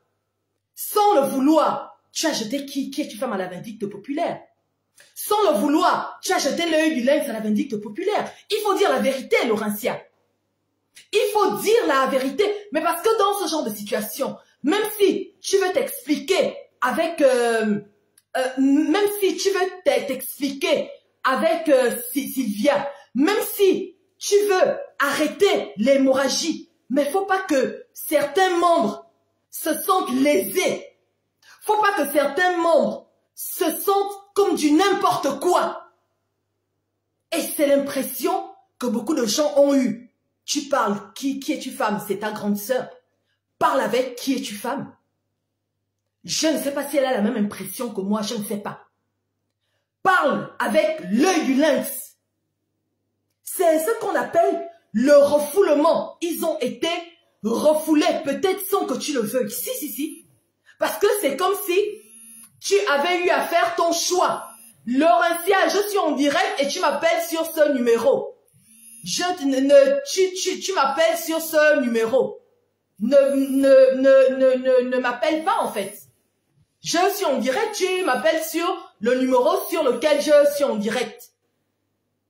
sans le vouloir, tu as jeté qui es-tu femme à la vindicte populaire. Sans le vouloir, tu as jeté l'œil du lynx à la vindicte populaire. Il faut dire la vérité, Laurentia. Il faut dire la vérité. Mais parce que dans ce genre de situation, même si tu veux t'expliquer avec... même si tu veux t'expliquer avec Sylvia, même si tu veux arrêter l'hémorragie, mais il ne faut pas que certains membres se sentent lésés. Il ne faut pas que certains membres se sentent comme du n'importe quoi. Et c'est l'impression que beaucoup de gens ont eue. Tu parles, qui es-tu femme? C'est ta grande sœur. Parle avec qui es-tu femme? Je ne sais pas si elle a la même impression que moi, je ne sais pas. Parle avec l'œil du lynx. C'est ce qu'on appelle le refoulement. Ils ont été refoulés, peut-être sans que tu le veuilles. Si. Parce que c'est comme si tu avais eu à faire ton choix. Laurentia, je suis en direct et tu m'appelles sur ce numéro. Tu m'appelles sur ce numéro. Ne m'appelle pas en fait. Je suis en direct, tu m'appelles sur le numéro sur lequel je suis en direct.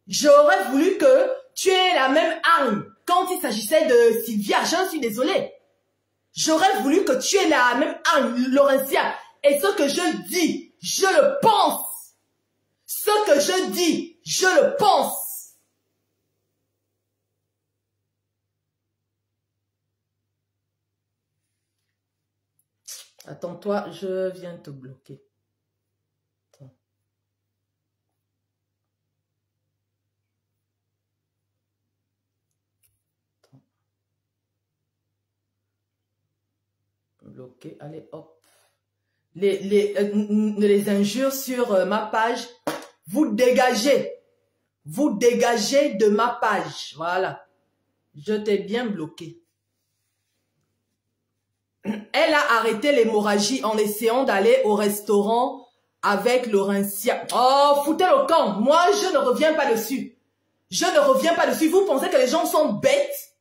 J'aurais voulu que tu aies la même arme quand il s'agissait de Sylvia. Je suis désolée. J'aurais voulu que tu aies la même arme, Laurentia. Et ce que je dis, je le pense. Ce que je dis, je le pense. Attends, toi, je viens te bloquer. Attends. Bloquer, allez, hop. Les injures sur ma page, vous dégagez. Vous dégagez de ma page. Voilà. Je t'ai bien bloqué. Elle a arrêté l'hémorragie en essayant d'aller au restaurant avec Laurentia. Oh, foutez le camp. Moi, je ne reviens pas dessus. Je ne reviens pas dessus. Vous pensez que les gens sont bêtes?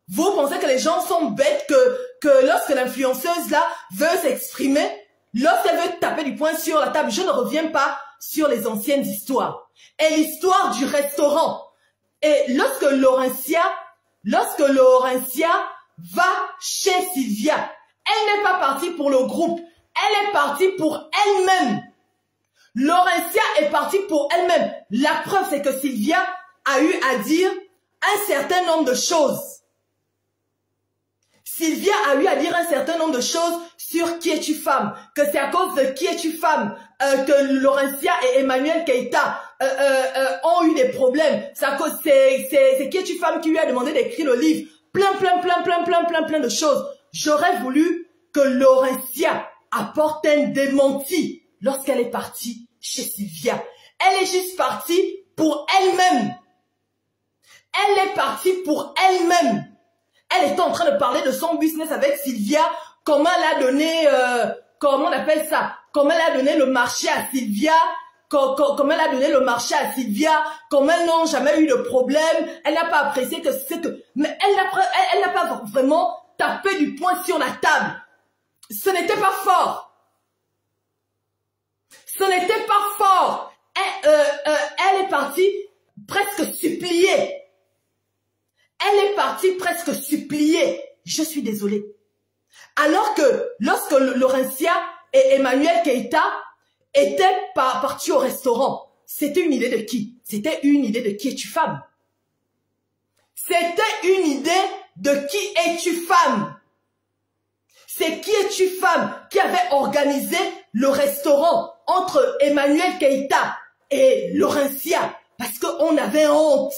Vous pensez que les gens sont bêtes que lorsque l'influenceuse là veut s'exprimer, lorsqu'elle veut taper du poing sur la table, je ne reviens pas sur les anciennes histoires. Et l'histoire du restaurant. Et lorsque Laurentia va chez Sylvia, elle n'est pas partie pour le groupe, elle est partie pour elle-même. Laurentia est partie pour elle-même. La preuve, c'est que Sylvia a eu à dire un certain nombre de choses. Sylvia a eu à dire un certain nombre de choses sur Qui es-tu femme, que c'est à cause de Qui es-tu femme que Laurentia et Emmanuel Keita ont eu des problèmes. C'est Qui es-tu femme qui lui a demandé d'écrire le livre. Plein de choses. J'aurais voulu que Laurentia apporte un démenti lorsqu'elle est partie chez Sylvia. Elle est juste partie pour elle-même. Elle est partie pour elle-même. Elle était en train de parler de son business avec Sylvia, comment elle a donné, comment on appelle ça, comment elle a donné le marché à Sylvia, comment elle a donné le marché à Sylvia, comment elles n'ont jamais eu de problème, elle n'a pas apprécié que c'est que, mais elle n'a pas vraiment tapé du poing sur la table. Ce n'était pas fort. Ce n'était pas fort. Elle est partie presque supplier. Elle est partie presque supplier. Je suis désolée. Alors que lorsque Laurentia et Emmanuel Keita étaient partis au restaurant, c'était une idée de qui? C'était une idée de Qui es-tu femme? C'était une idée de Qui es-tu femme? C'est Qui es-tu femme qui avait organisé le restaurant entre Emmanuel Keita et Laurentia parce qu'on avait honte.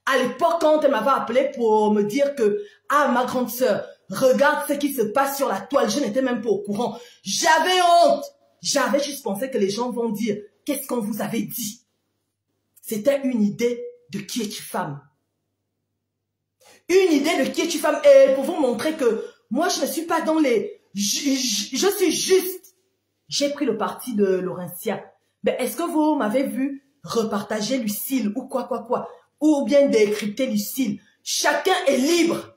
À l'époque, quand elle m'avait appelé pour me dire que, ah, ma grande sœur, regarde ce qui se passe sur la toile, je n'étais même pas au courant. J'avais honte. J'avais juste pensé que les gens vont dire, qu'est-ce qu'on vous avait dit? C'était une idée de Qui es-tu femme? Une idée de Qui es-tu femme? Et pour vous montrer que moi, je ne suis pas dans les... Je suis juste. J'ai pris le parti de Laurentia. Mais est-ce que vous m'avez vu repartager Lucille ou quoi? Ou bien décrypter Lucille? Chacun est libre.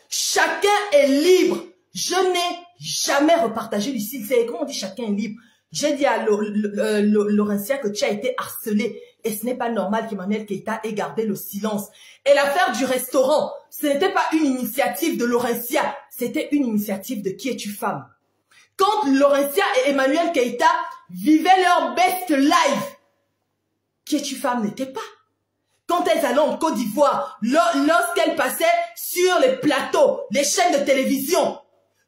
Chacun est libre. Je n'ai jamais repartagé Lucille. C'est comment on dit chacun est libre? J'ai dit à Laurentia que tu as été harcelée. Et ce n'est pas normal qu'Emmanuel Keita ait gardé le silence. Et l'affaire du restaurant, ce n'était pas une initiative de Laurentia. C'était une initiative de Qui es-tu femme? Quand Laurentia et Emmanuel Keita vivaient leur best life, Qui es-tu femme n'était pas. Quand elles allaient en Côte d'Ivoire, lorsqu'elles passaient sur les plateaux, les chaînes de télévision,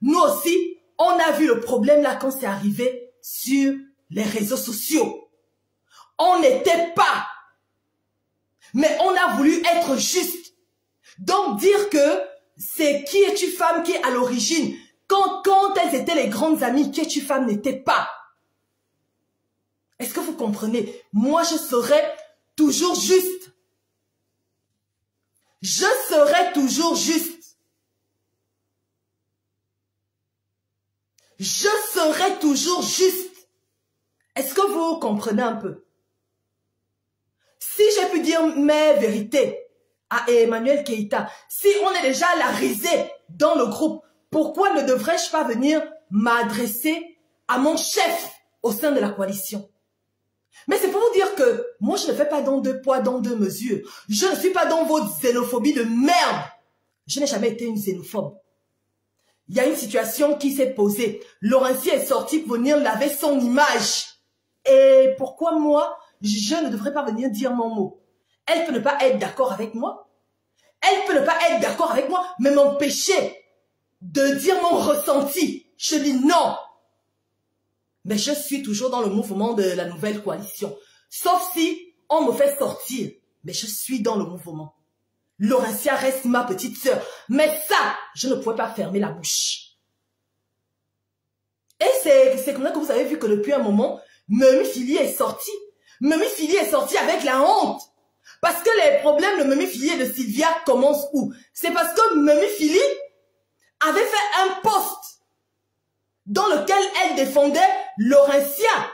nous aussi, on a vu le problème là quand c'est arrivé sur les réseaux sociaux. On n'était pas. Mais on a voulu être juste. Donc dire que c'est qui es-tu femme qui à l'origine, quand elles étaient les grandes amies, qui es-tu femme n'était pas. Est-ce que vous comprenez? Moi, je serai toujours juste. Je serai toujours juste. Je serai toujours juste. Est-ce que vous comprenez un peu? Si j'ai pu dire mes vérités à Emmanuel Keïta, si on est déjà à la risée dans le groupe, pourquoi ne devrais-je pas venir m'adresser à mon chef au sein de la coalition? Mais c'est pour vous dire que moi, je ne fais pas dans deux poids, dans deux mesures. Je ne suis pas dans votre xénophobie de merde. Je n'ai jamais été une xénophobe. Il y a une situation qui s'est posée. Laurentia est sortie pour venir laver son image. Et pourquoi moi, je ne devrais pas venir dire mon mot? Elle peut ne pas être d'accord avec moi. Elle peut ne pas être d'accord avec moi, mais m'empêcher de dire mon ressenti. Je dis non. Mais je suis toujours dans le mouvement de la nouvelle coalition. Sauf si on me fait sortir. Mais je suis dans le mouvement. Laurentia reste ma petite sœur. Mais ça, je ne pouvais pas fermer la bouche. Et c'est comme ça que vous avez vu que depuis un moment, Memi Fili est sortie. Memi Fili est sortie avec la honte. Parce que les problèmes de Memi Fili et de Sylvia commencent où? C'est parce que Memi Fili avait fait un post dans lequel elle défendait Laurentia.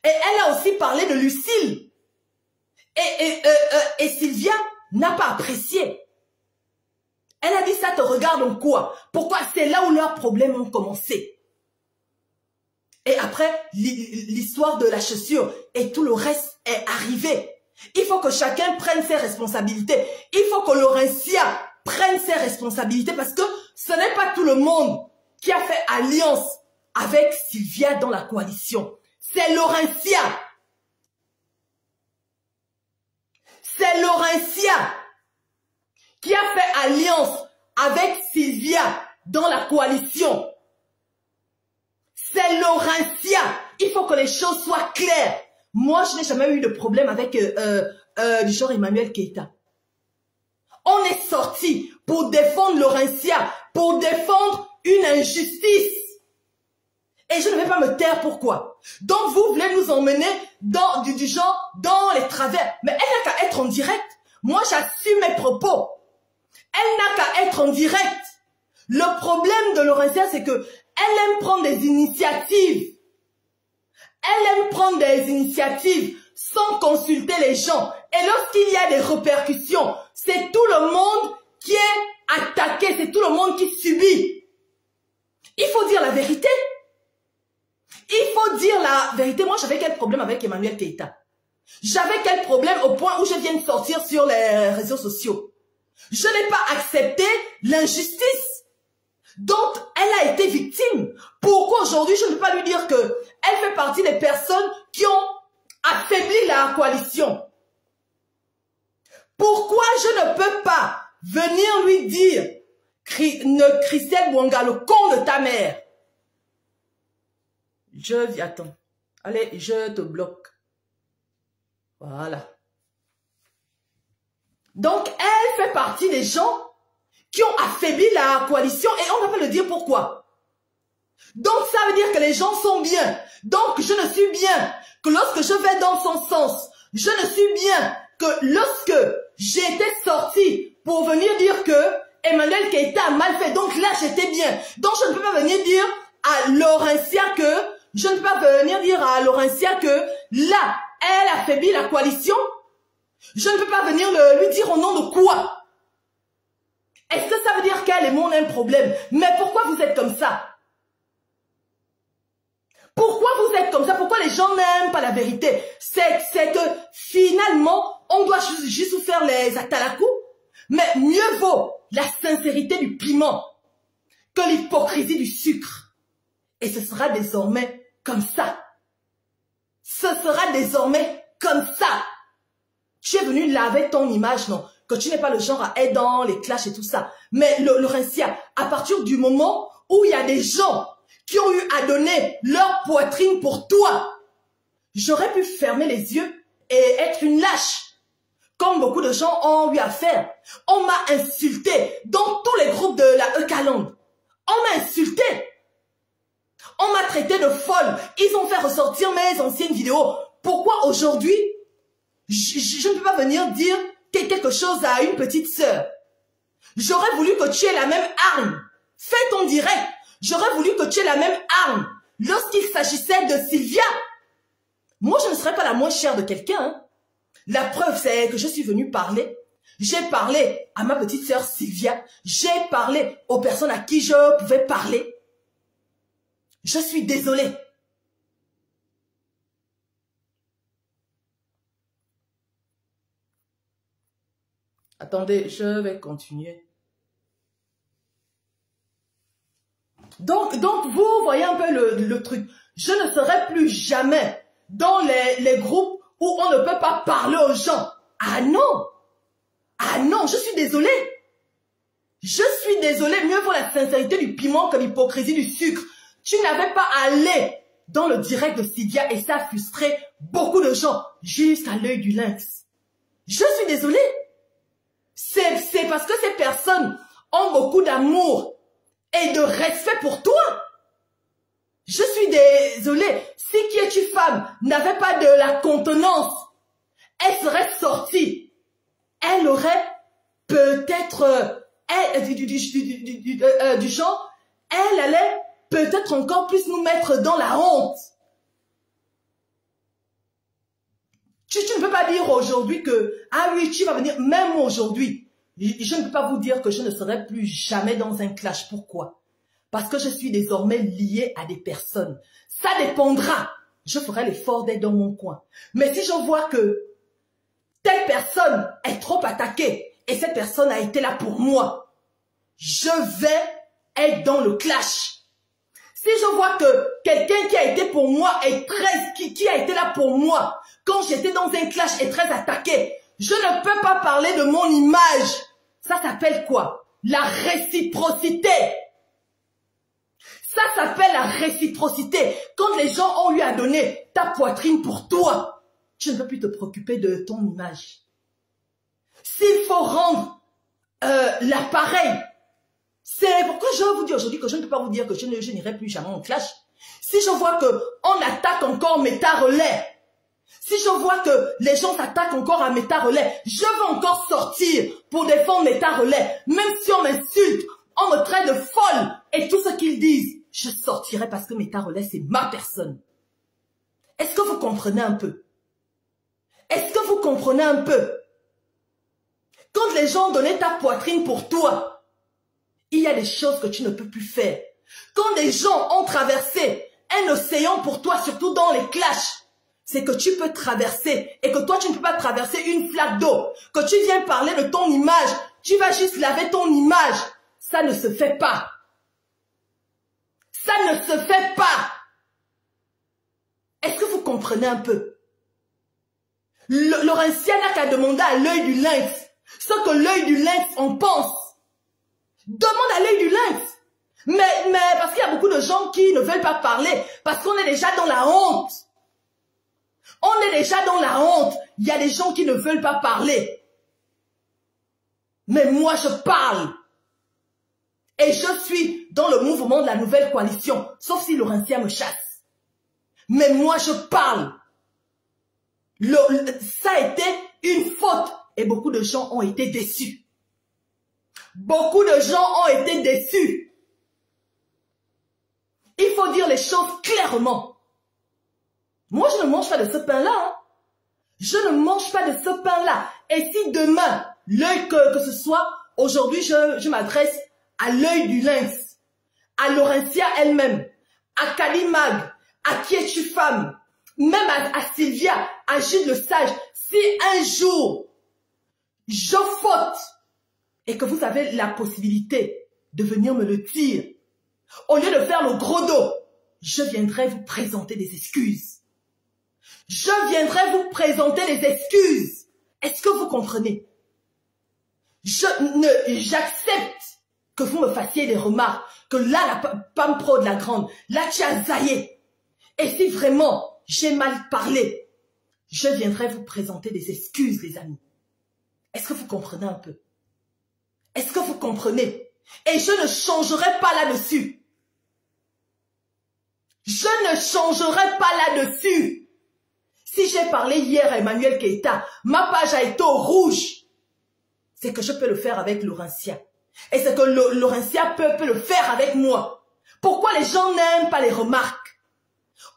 Et elle a aussi parlé de Lucille. Et Sylvia n'a pas apprécié. Elle a dit, ça te regarde en quoi? Pourquoi? C'est là où leurs problèmes ont commencé. Et après, l'histoire de la chaussure et tout le reste est arrivé. Il faut que chacun prenne ses responsabilités. Il faut que Laurentia prenne ses responsabilités parce que ce n'est pas tout le monde qui a fait alliance avec Sylvia dans la coalition. C'est Laurentia. C'est Laurentia qui a fait alliance avec Sylvia dans la coalition. C'est Laurentia. Il faut que les choses soient claires. Moi, je n'ai jamais eu de problème avec du genre Emmanuel Keïta. On est sorti pour défendre Laurentia, pour défendre une injustice. Et je ne vais pas me taire, pourquoi? Donc vous voulez nous emmener dans du genre dans les travers. Mais elle n'a qu'à être en direct. Moi, j'assume mes propos. Elle n'a qu'à être en direct. Le problème de Laurentia, c'est que elle aime prendre des initiatives. Elle aime prendre des initiatives sans consulter les gens. Et lorsqu'il y a des répercussions, c'est tout le monde qui est attaqué, c'est tout le monde qui subit. Il faut dire la vérité. Il faut dire la vérité. Moi, j'avais quel problème avec Emmanuel Keïta? J'avais quel problème au point où je viens de sortir sur les réseaux sociaux? Je n'ai pas accepté l'injustice dont elle a été victime. Pourquoi aujourd'hui je ne peux pas lui dire que elle fait partie des personnes qui ont affaibli la coalition? Pourquoi je ne peux pas venir lui dire Christelle Bouanga, le con de ta mère? Attends. Allez, je te bloque. Voilà. Donc, elle fait partie des gens qui ont affaibli la coalition et on va pas le dire pourquoi. Donc, ça veut dire que les gens sont bien. Donc, je ne suis bien que lorsque je vais dans son sens. Je ne suis bien que lorsque j'étais sortie pour venir dire que Emmanuel Keïta a mal fait. Donc là, j'étais bien. Donc, je ne peux pas venir dire à Laurentia que... Je ne peux pas venir dire à Laurentia que là, elle affaiblit la coalition. Je ne peux pas venir lui dire au nom de quoi? Est-ce que ça veut dire qu'elle et moi on a un problème? Mais pourquoi vous êtes comme ça? Pourquoi vous êtes comme ça? Pourquoi les gens n'aiment pas la vérité? C'est que finalement, on doit juste faire les atalakou. Mais mieux vaut la sincérité du piment que l'hypocrisie du sucre. Et ce sera désormais comme ça. Ce sera désormais comme ça. Tu es venu laver ton image, non? Que tu n'es pas le genre à être dans les clashs et tout ça. Mais Laurentia, à partir du moment où il y a des gens qui ont eu à donner leur poitrine pour toi, j'aurais pu fermer les yeux et être une lâche. comme beaucoup de gens ont eu à faire. On m'a insulté dans tous les groupes de la Eucalyptus. On m'a insulté. On m'a traité de folle. Ils ont fait ressortir mes anciennes vidéos. Pourquoi aujourd'hui, je ne peux pas venir dire quelque chose à une petite sœur? J'aurais voulu que tu aies la même arme. Fais ton direct. J'aurais voulu que tu aies la même arme. Lorsqu'il s'agissait de Sylvia, moi je ne serais pas la moins chère de quelqu'un. Hein. La preuve, c'est que je suis venue parler. J'ai parlé à ma petite sœur Sylvia. J'ai parlé aux personnes à qui je pouvais parler. Je suis désolée. Attendez, je vais continuer. Donc vous voyez un peu le truc. Je ne serai plus jamais dans les groupes où on ne peut pas parler aux gens. Ah non! Ah non, je suis désolée. Je suis désolée. Mieux vaut la sincérité du piment que l'hypocrisie du sucre. Tu n'avais pas à aller dans le direct de Sylvia et ça a frustré beaucoup de gens jusqu'à l'œil du lynx. Je suis désolée. C'est parce que ces personnes ont beaucoup d'amour et de respect pour toi. Je suis désolée. Si qui es-tu femme n'avait pas de la contenance, elle serait sortie. Elle aurait peut-être du genre, elle allait peut-être encore plus nous mettre dans la honte. Tu ne peux pas dire aujourd'hui que, ah oui, tu vas venir, même aujourd'hui, je ne peux pas vous dire que je ne serai plus jamais dans un clash. Pourquoi? Parce que je suis désormais liée à des personnes. Ça dépendra. Je ferai l'effort d'être dans mon coin. Mais si je vois que telle personne est trop attaquée et cette personne a été là pour moi, je vais être dans le clash. Si je vois que quelqu'un qui a été pour moi est qui a été là pour moi, quand j'étais dans un clash est très attaqué, je ne peux pas parler de mon image. Ça s'appelle quoi? La réciprocité. Ça s'appelle la réciprocité. Quand les gens ont eu à donner ta poitrine pour toi, tu ne peux plus te préoccuper de ton image. S'il faut rendre l'appareil, c'est pourquoi je vous dis aujourd'hui que je ne peux pas vous dire que je n'irai plus jamais en clash. Si je vois qu'on attaque encore Méta Relais, si je vois que les gens s'attaquent encore à Méta Relais, je vais encore sortir pour défendre Méta Relais. Même si on m'insulte, on me traite de folle et tout ce qu'ils disent, je sortirai parce que Méta Relais, c'est ma personne. Est-ce que vous comprenez un peu? Est-ce que vous comprenez un peu? Quand les gens donnaient ta poitrine pour toi, il y a des choses que tu ne peux plus faire. Quand des gens ont traversé un océan pour toi, surtout dans les clashs, c'est que tu peux traverser et que toi, tu ne peux pas traverser une flaque d'eau. Que tu viens parler de ton image, tu vas juste laver ton image. Ça ne se fait pas. Ça ne se fait pas. Est-ce que vous comprenez un peu? Laurentien n'a qu'à demander à l'œil du lynx ce que l'œil du lynx en pense. Demande à l'œil du lynx. Mais parce qu'il y a beaucoup de gens qui ne veulent pas parler, parce qu'on est déjà dans la honte. On est déjà dans la honte. Il y a des gens qui ne veulent pas parler. Mais moi, je parle. Et je suis dans le mouvement de la nouvelle coalition, sauf si Laurentien me chasse. Mais moi, je parle. Ça a été une faute. Et beaucoup de gens ont été déçus. Beaucoup de gens ont été déçus. Il faut dire les choses clairement. Moi, je ne mange pas de ce pain-là. Hein. Je ne mange pas de ce pain-là. Et si demain, l'œil que ce soit, aujourd'hui, je m'adresse à l'œil du lynx, à Laurentia elle-même, à Kalimag, à Qui es-tu femme, même à Sylvia, à Gilles le Sage. Si un jour, je faute et que vous avez la possibilité de venir me le dire, au lieu de faire le gros dos, je viendrai vous présenter des excuses. Je viendrai vous présenter des excuses. Est-ce que vous comprenez? J'accepte que vous me fassiez des remarques, que là, la Pam Pro de la grande, là, tu as zaillé. Et si vraiment j'ai mal parlé, je viendrai vous présenter des excuses, les amis. Est-ce que vous comprenez un peu? Est-ce que vous comprenez? Et je ne changerai pas là-dessus. Je ne changerai pas là-dessus. Si j'ai parlé hier à Emmanuel Keïta, ma page a été au rouge. C'est que je peux le faire avec Laurentia. Et c'est que Laurentia peut le faire avec moi. Pourquoi les gens n'aiment pas les remarques?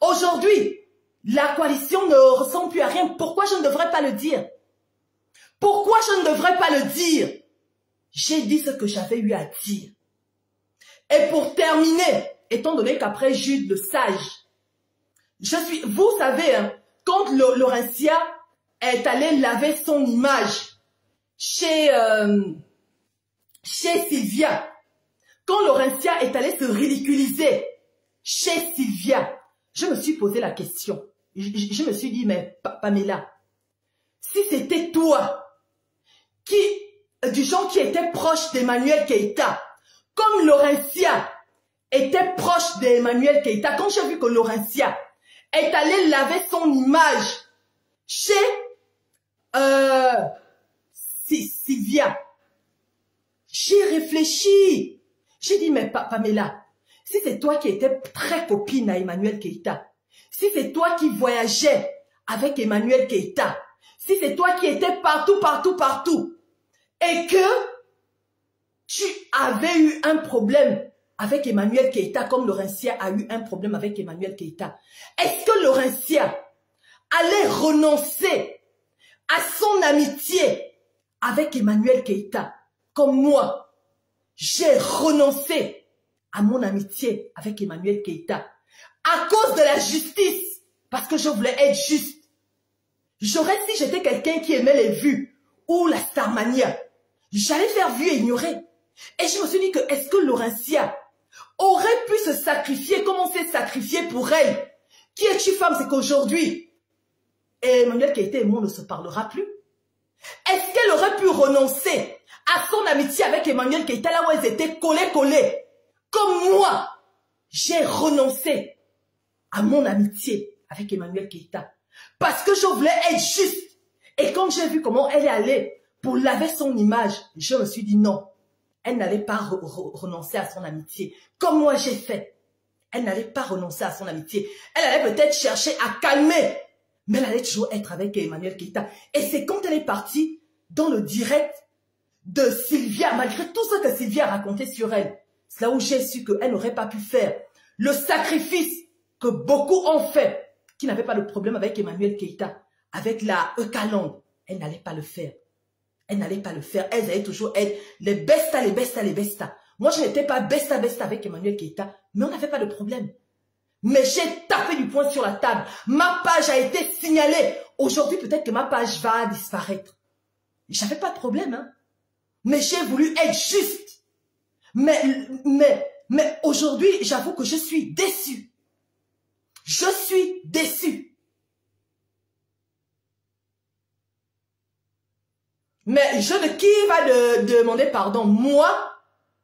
Aujourd'hui, la coalition ne ressemble plus à rien. Pourquoi je ne devrais pas le dire? Pourquoi je ne devrais pas le dire? J'ai dit ce que j'avais eu à dire. Et pour terminer, étant donné qu'après Jude le sage, vous savez, hein, quand Laurentia est allée laver son image chez Sylvia, quand Laurentia est allée se ridiculiser chez Sylvia, je me suis posé la question. Je me suis dit, mais Pamela, si c'était toi, du genre qui était proche d'Emmanuel Keïta, comme Laurentia était proche d'Emmanuel Keïta, quand j'ai vu que Laurentia est allée laver son image chez Sylvia, j'ai réfléchi. J'ai dit, mais Pamela, si c'est toi qui étais très copine à Emmanuel Keïta, si c'est toi qui voyageais avec Emmanuel Keïta, si c'est toi qui étais partout, et que tu avais eu un problème avec Emmanuel Keïta, comme Laurentia a eu un problème avec Emmanuel Keïta, est-ce que Laurentia allait renoncer à son amitié avec Emmanuel Keïta, comme moi, j'ai renoncé à mon amitié avec Emmanuel Keïta à cause de la justice, parce que je voulais être juste. J'aurais, si j'étais quelqu'un qui aimait les vues ou la Starmania, j'allais faire vue et ignorer. Et je me suis dit que est-ce que Laurentia aurait pu se sacrifier comme on s'est sacrifié pour elle? Qui es-tu, femme? C'est qu'aujourd'hui, Emmanuel Keïta et moi ne se parlera plus. Est-ce qu'elle aurait pu renoncer à son amitié avec Emmanuel Keïta là où elles étaient collées? Comme moi, j'ai renoncé à mon amitié avec Emmanuel Keïta parce que je voulais être juste. Et quand j'ai vu comment elle est allée pour laver son image, je me suis dit non, elle n'allait pas renoncer à son amitié comme moi j'ai fait. Elle n'allait pas renoncer à son amitié. Elle allait peut-être chercher à calmer, mais elle allait toujours être avec Emmanuel Keïta. Et c'est quand elle est partie dans le direct de Sylvia, malgré tout ce que Sylvia a raconté sur elle, c'est là où j'ai su qu'elle n'aurait pas pu faire le sacrifice que beaucoup ont fait, qui n'avaient pas de problème avec Emmanuel Keïta, avec la Eucaland. Elle n'allait pas le faire. Elle n'allait pas le faire. Elles allaient toujours être les bestas. Moi, je n'étais pas besta avec Emmanuel Keïta, mais on n'avait pas de problème. Mais j'ai tapé du poing sur la table. Ma page a été signalée. Aujourd'hui, peut-être que ma page va disparaître. J'avais pas de problème, hein. Mais j'ai voulu être juste. Mais aujourd'hui, j'avoue que je suis déçue. Je suis déçue. Mais qui va demander pardon? Moi,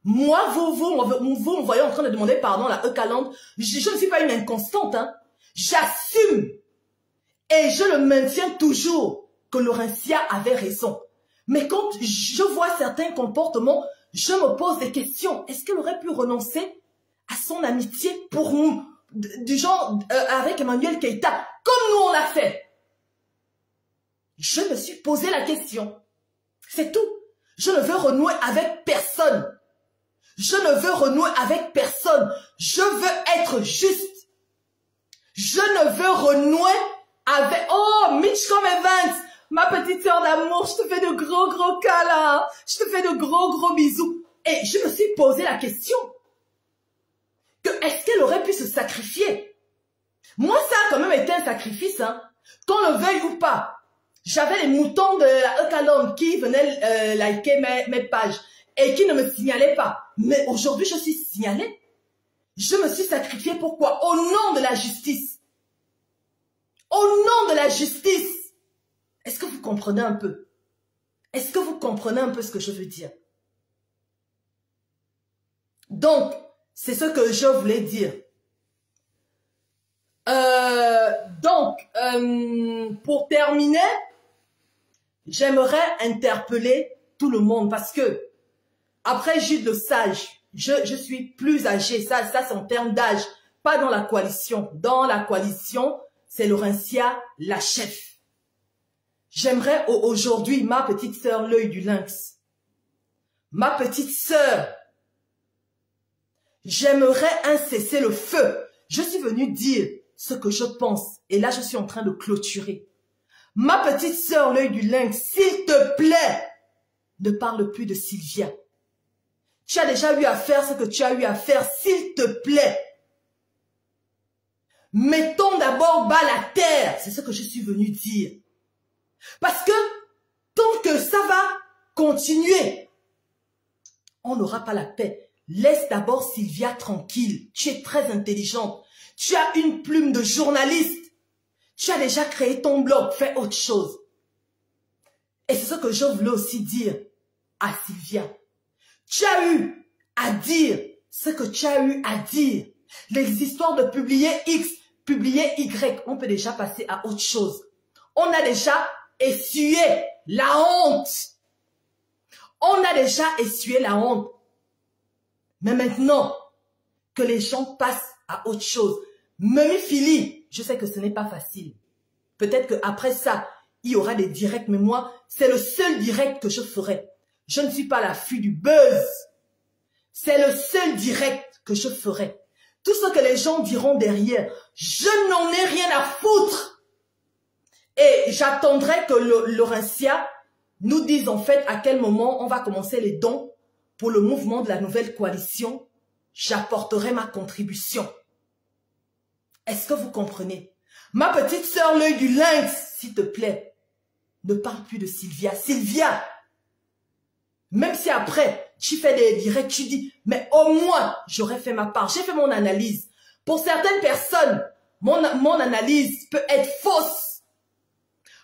vous me voyez en train de demander pardon à la Eucaland. Je ne suis pas une inconstante, hein. J'assume. Et je le maintiens toujours que Laurentia avait raison. Mais quand je vois certains comportements, je me pose des questions. Est-ce qu'elle aurait pu renoncer à son amitié pour nous, du genre avec Emmanuel Keïta, comme nous on l'a fait? Je me suis posé la question. C'est tout. Je ne veux renouer avec personne. Je ne veux renouer avec personne. Je veux être juste. Je ne veux renouer avec... Oh, Mitchcom Evans, ma petite sœur d'amour, je te fais de gros câlins. Je te fais de gros bisous. Et je me suis posé la question. Que est-ce qu'elle aurait pu se sacrifier? Moi, ça a quand même été un sacrifice, hein. Qu'on le veuille ou pas. J'avais les moutons de la Eucaland qui venaient liker mes pages et qui ne me signalaient pas. Mais aujourd'hui, je suis signalée. Je me suis sacrifiée. Pourquoi? Au nom de la justice. Au nom de la justice. Est-ce que vous comprenez un peu? Est-ce que vous comprenez un peu ce que je veux dire? Donc, c'est ce que je voulais dire. Pour terminer, j'aimerais interpeller tout le monde parce que après Jude le Sage, je suis plus âgée, ça c'est en termes d'âge, pas dans la coalition. Dans la coalition, c'est Laurentia, la chef. J'aimerais aujourd'hui, ma petite sœur, l'œil du lynx, ma petite sœur, j'aimerais un cessez-le-feu. Je suis venue dire ce que je pense et là je suis en train de clôturer. Ma petite sœur, l'œil du lynx, s'il te plaît, ne parle plus de Sylvia. Tu as déjà eu à faire ce que tu as eu à faire, s'il te plaît. Mettons d'abord bas la terre, c'est ce que je suis venue dire. Parce que tant que ça va continuer, on n'aura pas la paix. Laisse d'abord Sylvia tranquille. Tu es très intelligente. Tu as une plume de journaliste. Tu as déjà créé ton blog. Fais autre chose. Et c'est ce que je voulais aussi dire à Sylvia. Tu as eu à dire ce que tu as eu à dire. Les histoires de publier X, publier Y, on peut déjà passer à autre chose. On a déjà essuyé la honte. On a déjà essuyé la honte. Mais maintenant que les gens passent à autre chose, Memi Fili, je sais que ce n'est pas facile. Peut-être qu'après ça, il y aura des directs, mais moi, c'est le seul direct que je ferai. Je ne suis pas la fille du buzz. C'est le seul direct que je ferai. Tout ce que les gens diront derrière, je n'en ai rien à foutre. Et j'attendrai que Laurentia nous dise en fait à quel moment on va commencer les dons pour le mouvement de la nouvelle coalition. J'apporterai ma contribution. Est-ce que vous comprenez? Ma petite sœur, l'œil du lynx, s'il te plaît, ne parle plus de Sylvia. Sylvia, même si après, tu fais des directs, tu dis, mais au moins, j'aurais fait ma part. J'ai fait mon analyse. Pour certaines personnes, mon analyse peut être fausse.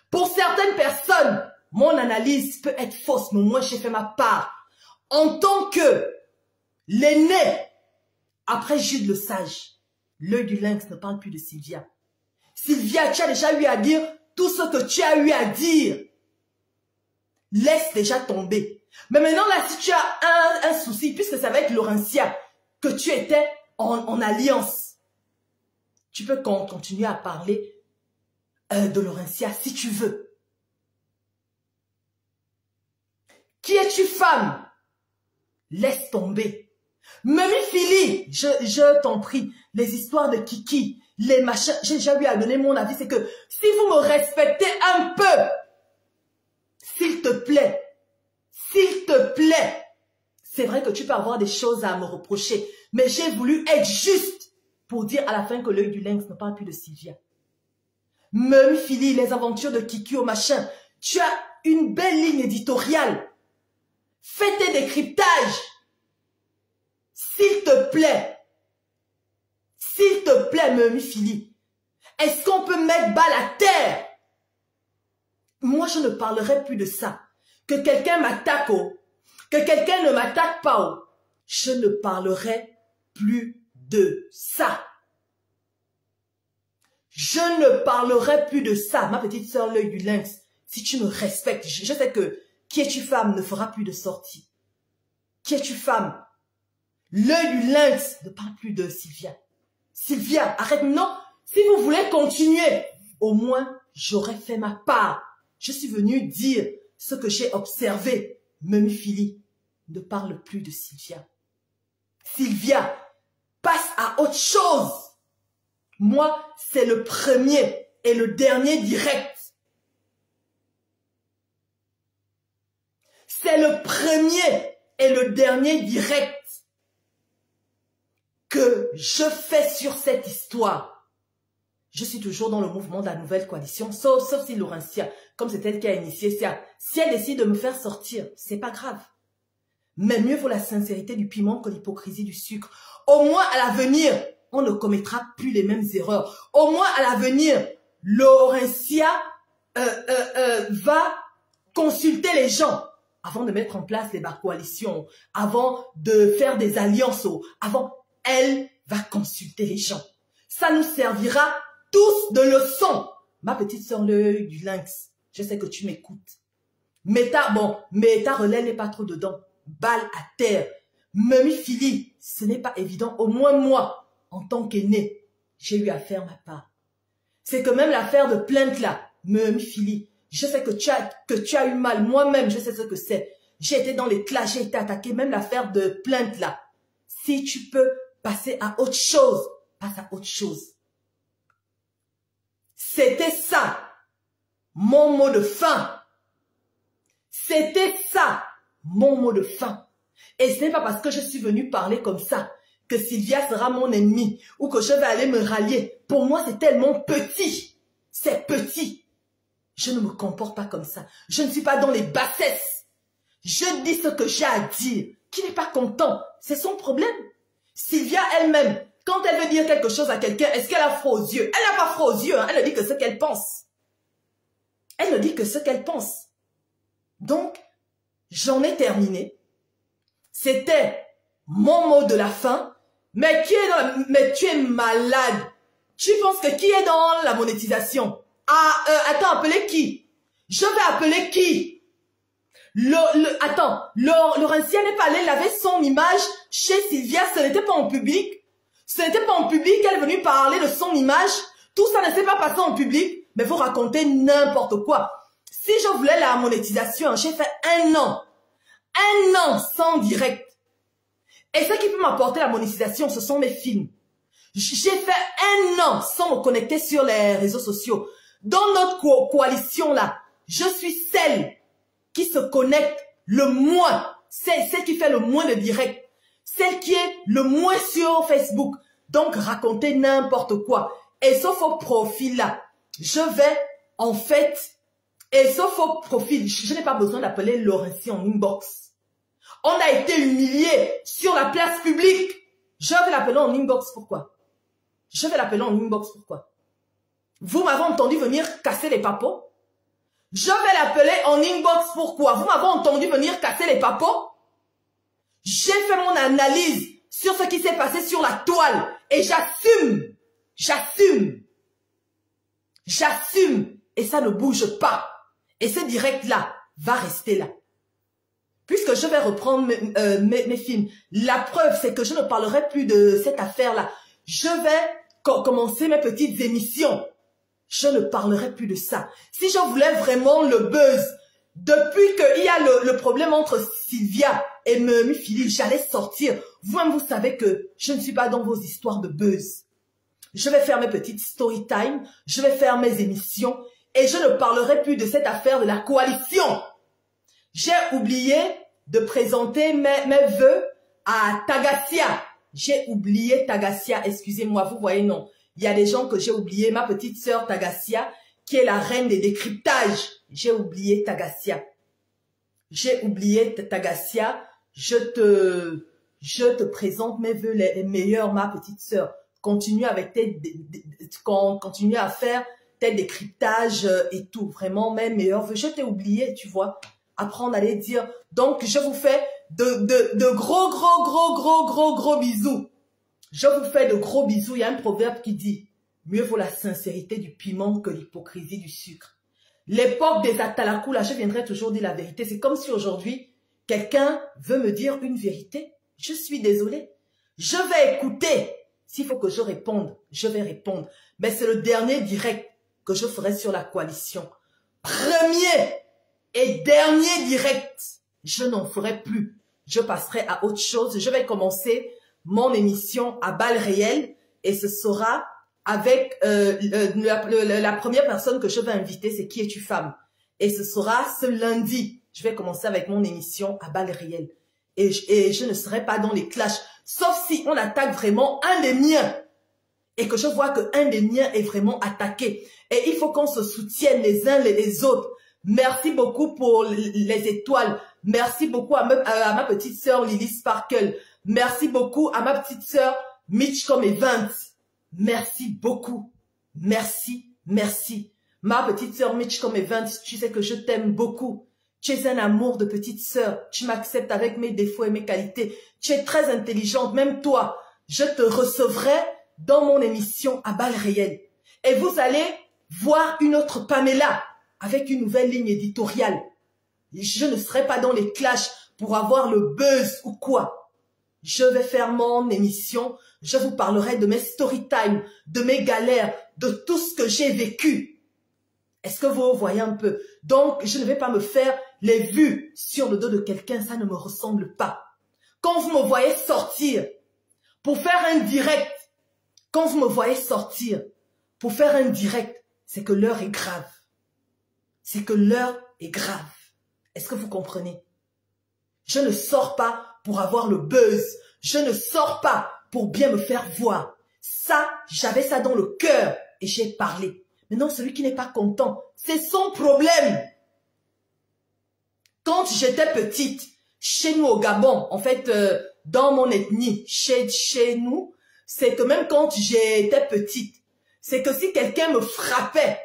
Pour certaines personnes, mon analyse peut être fausse, mais moi, j'ai fait ma part. En tant que l'aîné, après Jude le Sage, l'œil du lynx ne parle plus de Sylvia. Sylvia, tu as déjà eu à dire tout ce que tu as eu à dire. Laisse déjà tomber. Mais maintenant, là, si tu as un souci, puisque ça va être Laurentia, que tu étais en alliance, tu peux continuer à parler de Laurentia si tu veux. Qui es-tu, femme? Laisse tomber. Memi Fili, je t'en prie, les histoires de Kiki, les machins, j'ai déjà eu à donner mon avis, c'est que si vous me respectez un peu, s'il te plaît, c'est vrai que tu peux avoir des choses à me reprocher, mais j'ai voulu être juste pour dire à la fin que l'œil du lynx ne parle plus de Sylvia. Memi Fili, les aventures de Kiki au machin, tu as une belle ligne éditoriale. Fais tes décryptages. S'il te plaît, Memi Fili, est-ce qu'on peut mettre bas la terre? Moi, je ne parlerai plus de ça. Que quelqu'un m'attaque, que quelqu'un ne m'attaque pas, je ne parlerai plus de ça. Je ne parlerai plus de ça. Ma petite sœur, l'œil du lynx, si tu me respectes, je sais que qui es-tu, femme ne fera plus de sortie. Qui es-tu, femme? L'œil du lynx ne parle plus de Sylvia. Sylvia, arrête, non. Si vous voulez continuer, au moins, j'aurais fait ma part. Je suis venue dire ce que j'ai observé. Memi Fili ne parle plus de Sylvia. Sylvia, passe à autre chose. Moi, c'est le premier et le dernier direct. C'est le premier et le dernier direct que je fais sur cette histoire. Je suis toujours dans le mouvement de la nouvelle coalition, sauf si Laurentia, comme c'est elle qui a initié ça, si elle décide de me faire sortir, c'est pas grave. Mais mieux vaut la sincérité du piment que l'hypocrisie du sucre. Au moins, à l'avenir, on ne commettra plus les mêmes erreurs. Au moins, à l'avenir, Laurentia va consulter les gens avant de mettre en place les coalitions, avant de faire des alliances, elle va consulter les gens. Ça nous servira tous de leçon. Ma petite sœur, l'œil du lynx, je sais que tu m'écoutes. Mais ta relais n'est pas trop dedans. Balle à terre. Memi Fili, ce n'est pas évident. Au moins moi, en tant qu'aîné, j'ai eu à faire ma part. C'est que même l'affaire de plainte là, Memi Fili, je sais que tu as eu mal. Moi-même, je sais ce que c'est. J'ai été dans les classes, j'ai été attaqué. Même l'affaire de plainte là. Si tu peux passer à autre chose, passe à autre chose. C'était ça, mon mot de fin. C'était ça, mon mot de fin. Et ce n'est pas parce que je suis venue parler comme ça que Sylvia sera mon ennemie ou que je vais aller me rallier. Pour moi, c'est tellement petit. C'est petit. Je ne me comporte pas comme ça. Je ne suis pas dans les bassesses. Je dis ce que j'ai à dire. Qui n'est pas content, c'est son problème. Sylvia elle-même, quand elle veut dire quelque chose à quelqu'un, est-ce qu'elle a froid aux yeux? Elle n'a pas froid aux yeux, hein? Elle ne dit que ce qu'elle pense. Elle ne dit que ce qu'elle pense. Donc, j'en ai terminé. C'était mon mot de la fin. Mais tu es malade. Tu penses que qui est dans la monétisation? Attends, appelez qui? Je vais appeler qui? Attends, Laurentien n'est pas allé laver son image chez Sylvia. Ce n'était pas en public. Ce n'était pas en public qu'elle est venue parler de son image. Tout ça ne s'est pas passé en public. Mais vous racontez n'importe quoi. Si je voulais la monétisation, j'ai fait 1 an. 1 an sans direct. Et ce qui peut m'apporter la monétisation, ce sont mes films. J'ai fait 1 an sans me connecter sur les réseaux sociaux. Dans notre coalition là, je suis celle qui se connecte le moins. Celle qui fait le moins de direct. Celle qui est le moins sur Facebook. Donc raconter n'importe quoi. Et ce faux profil là, je vais en fait... Et ce faux profil, je n'ai pas besoin d'appeler Laurentien en inbox. On a été humilié sur la place publique. Je vais l'appeler en inbox, pourquoi? Je vais l'appeler en inbox, pourquoi? Vous m'avez entendu venir casser les papos? Je vais l'appeler en inbox, pourquoi? Vous m'avez entendu venir casser les papos? J'ai fait mon analyse sur ce qui s'est passé sur la toile. Et j'assume. J'assume. J'assume. Et ça ne bouge pas. Et ce direct-là va rester là. Puisque je vais reprendre mes films. La preuve, c'est que je ne parlerai plus de cette affaire-là. Je vais commencer mes petites émissions. Je ne parlerai plus de ça. Si je voulais vraiment le buzz, depuis qu'il y a le problème entre Sylvia et Memi Fili, j'allais sortir. Vous-même, vous savez que je ne suis pas dans vos histoires de buzz. Je vais faire mes petites story time. Je vais faire mes émissions. Et je ne parlerai plus de cette affaire de la coalition. J'ai oublié de présenter mes vœux à Tagassia. J'ai oublié Tagassia, excusez-moi, vous voyez, non. Il y a des gens que j'ai oublié. Ma petite sœur Tagassia, qui est la reine des décryptages. J'ai oublié Tagassia. J'ai oublié Tagassia. Je te présente mes vœux les meilleurs, ma petite sœur. Continue avec continue à faire tes décryptages et tout. Vraiment, mes meilleurs vœux. Je t'ai oublié, tu vois. Apprendre à les dire. Donc, je vous fais de gros bisous. Je vous fais de gros bisous. Il y a un proverbe qui dit, mieux vaut la sincérité du piment que l'hypocrisie du sucre. L'époque des Atalakou, là, je viendrai toujours dire la vérité. C'est comme si aujourd'hui, quelqu'un veut me dire une vérité. Je suis désolée. Je vais écouter. S'il faut que je réponde, je vais répondre. Mais c'est le dernier direct que je ferai sur la coalition. Premier et dernier direct, je n'en ferai plus. Je passerai à autre chose. Je vais commencer mon émission à balles réelles et ce sera avec la première personne que je vais inviter, c'est Qui es-tu femme? Et ce sera ce lundi. Je vais commencer avec mon émission à balles réelles. Et je ne serai pas dans les clashs, sauf si on attaque vraiment un des miens. Et que je vois qu'un des miens est vraiment attaqué. Et il faut qu'on se soutienne les uns les autres. Merci beaucoup pour les étoiles. Merci beaucoup à ma petite sœur Lily Sparkle. Merci beaucoup à ma petite sœur Mitchcom Evans. Merci beaucoup. Merci, merci. Ma petite sœur Mitchcom Evans, tu sais que je t'aime beaucoup. Tu es un amour de petite sœur. Tu m'acceptes avec mes défauts et mes qualités. Tu es très intelligente, même toi. Je te recevrai dans mon émission à balles réelles. Et vous allez voir une autre Pamela avec une nouvelle ligne éditoriale. Je ne serai pas dans les clashs pour avoir le buzz ou quoi. Je vais faire mon émission. Je vous parlerai de mes story time, de mes galères, de tout ce que j'ai vécu. Est-ce que vous voyez un peu? Donc, je ne vais pas me faire les vues sur le dos de quelqu'un. Ça ne me ressemble pas. Quand vous me voyez sortir pour faire un direct, quand vous me voyez sortir pour faire un direct, c'est que l'heure est grave. C'est que l'heure est grave. Est-ce que vous comprenez? Je ne sors pas pour avoir le buzz. Je ne sors pas pour bien me faire voir. Ça, j'avais ça dans le cœur et j'ai parlé. Maintenant, celui qui n'est pas content, c'est son problème. Quand j'étais petite, chez nous au Gabon, en fait, dans mon ethnie, chez nous, c'est que même quand j'étais petite, c'est que si quelqu'un me frappait,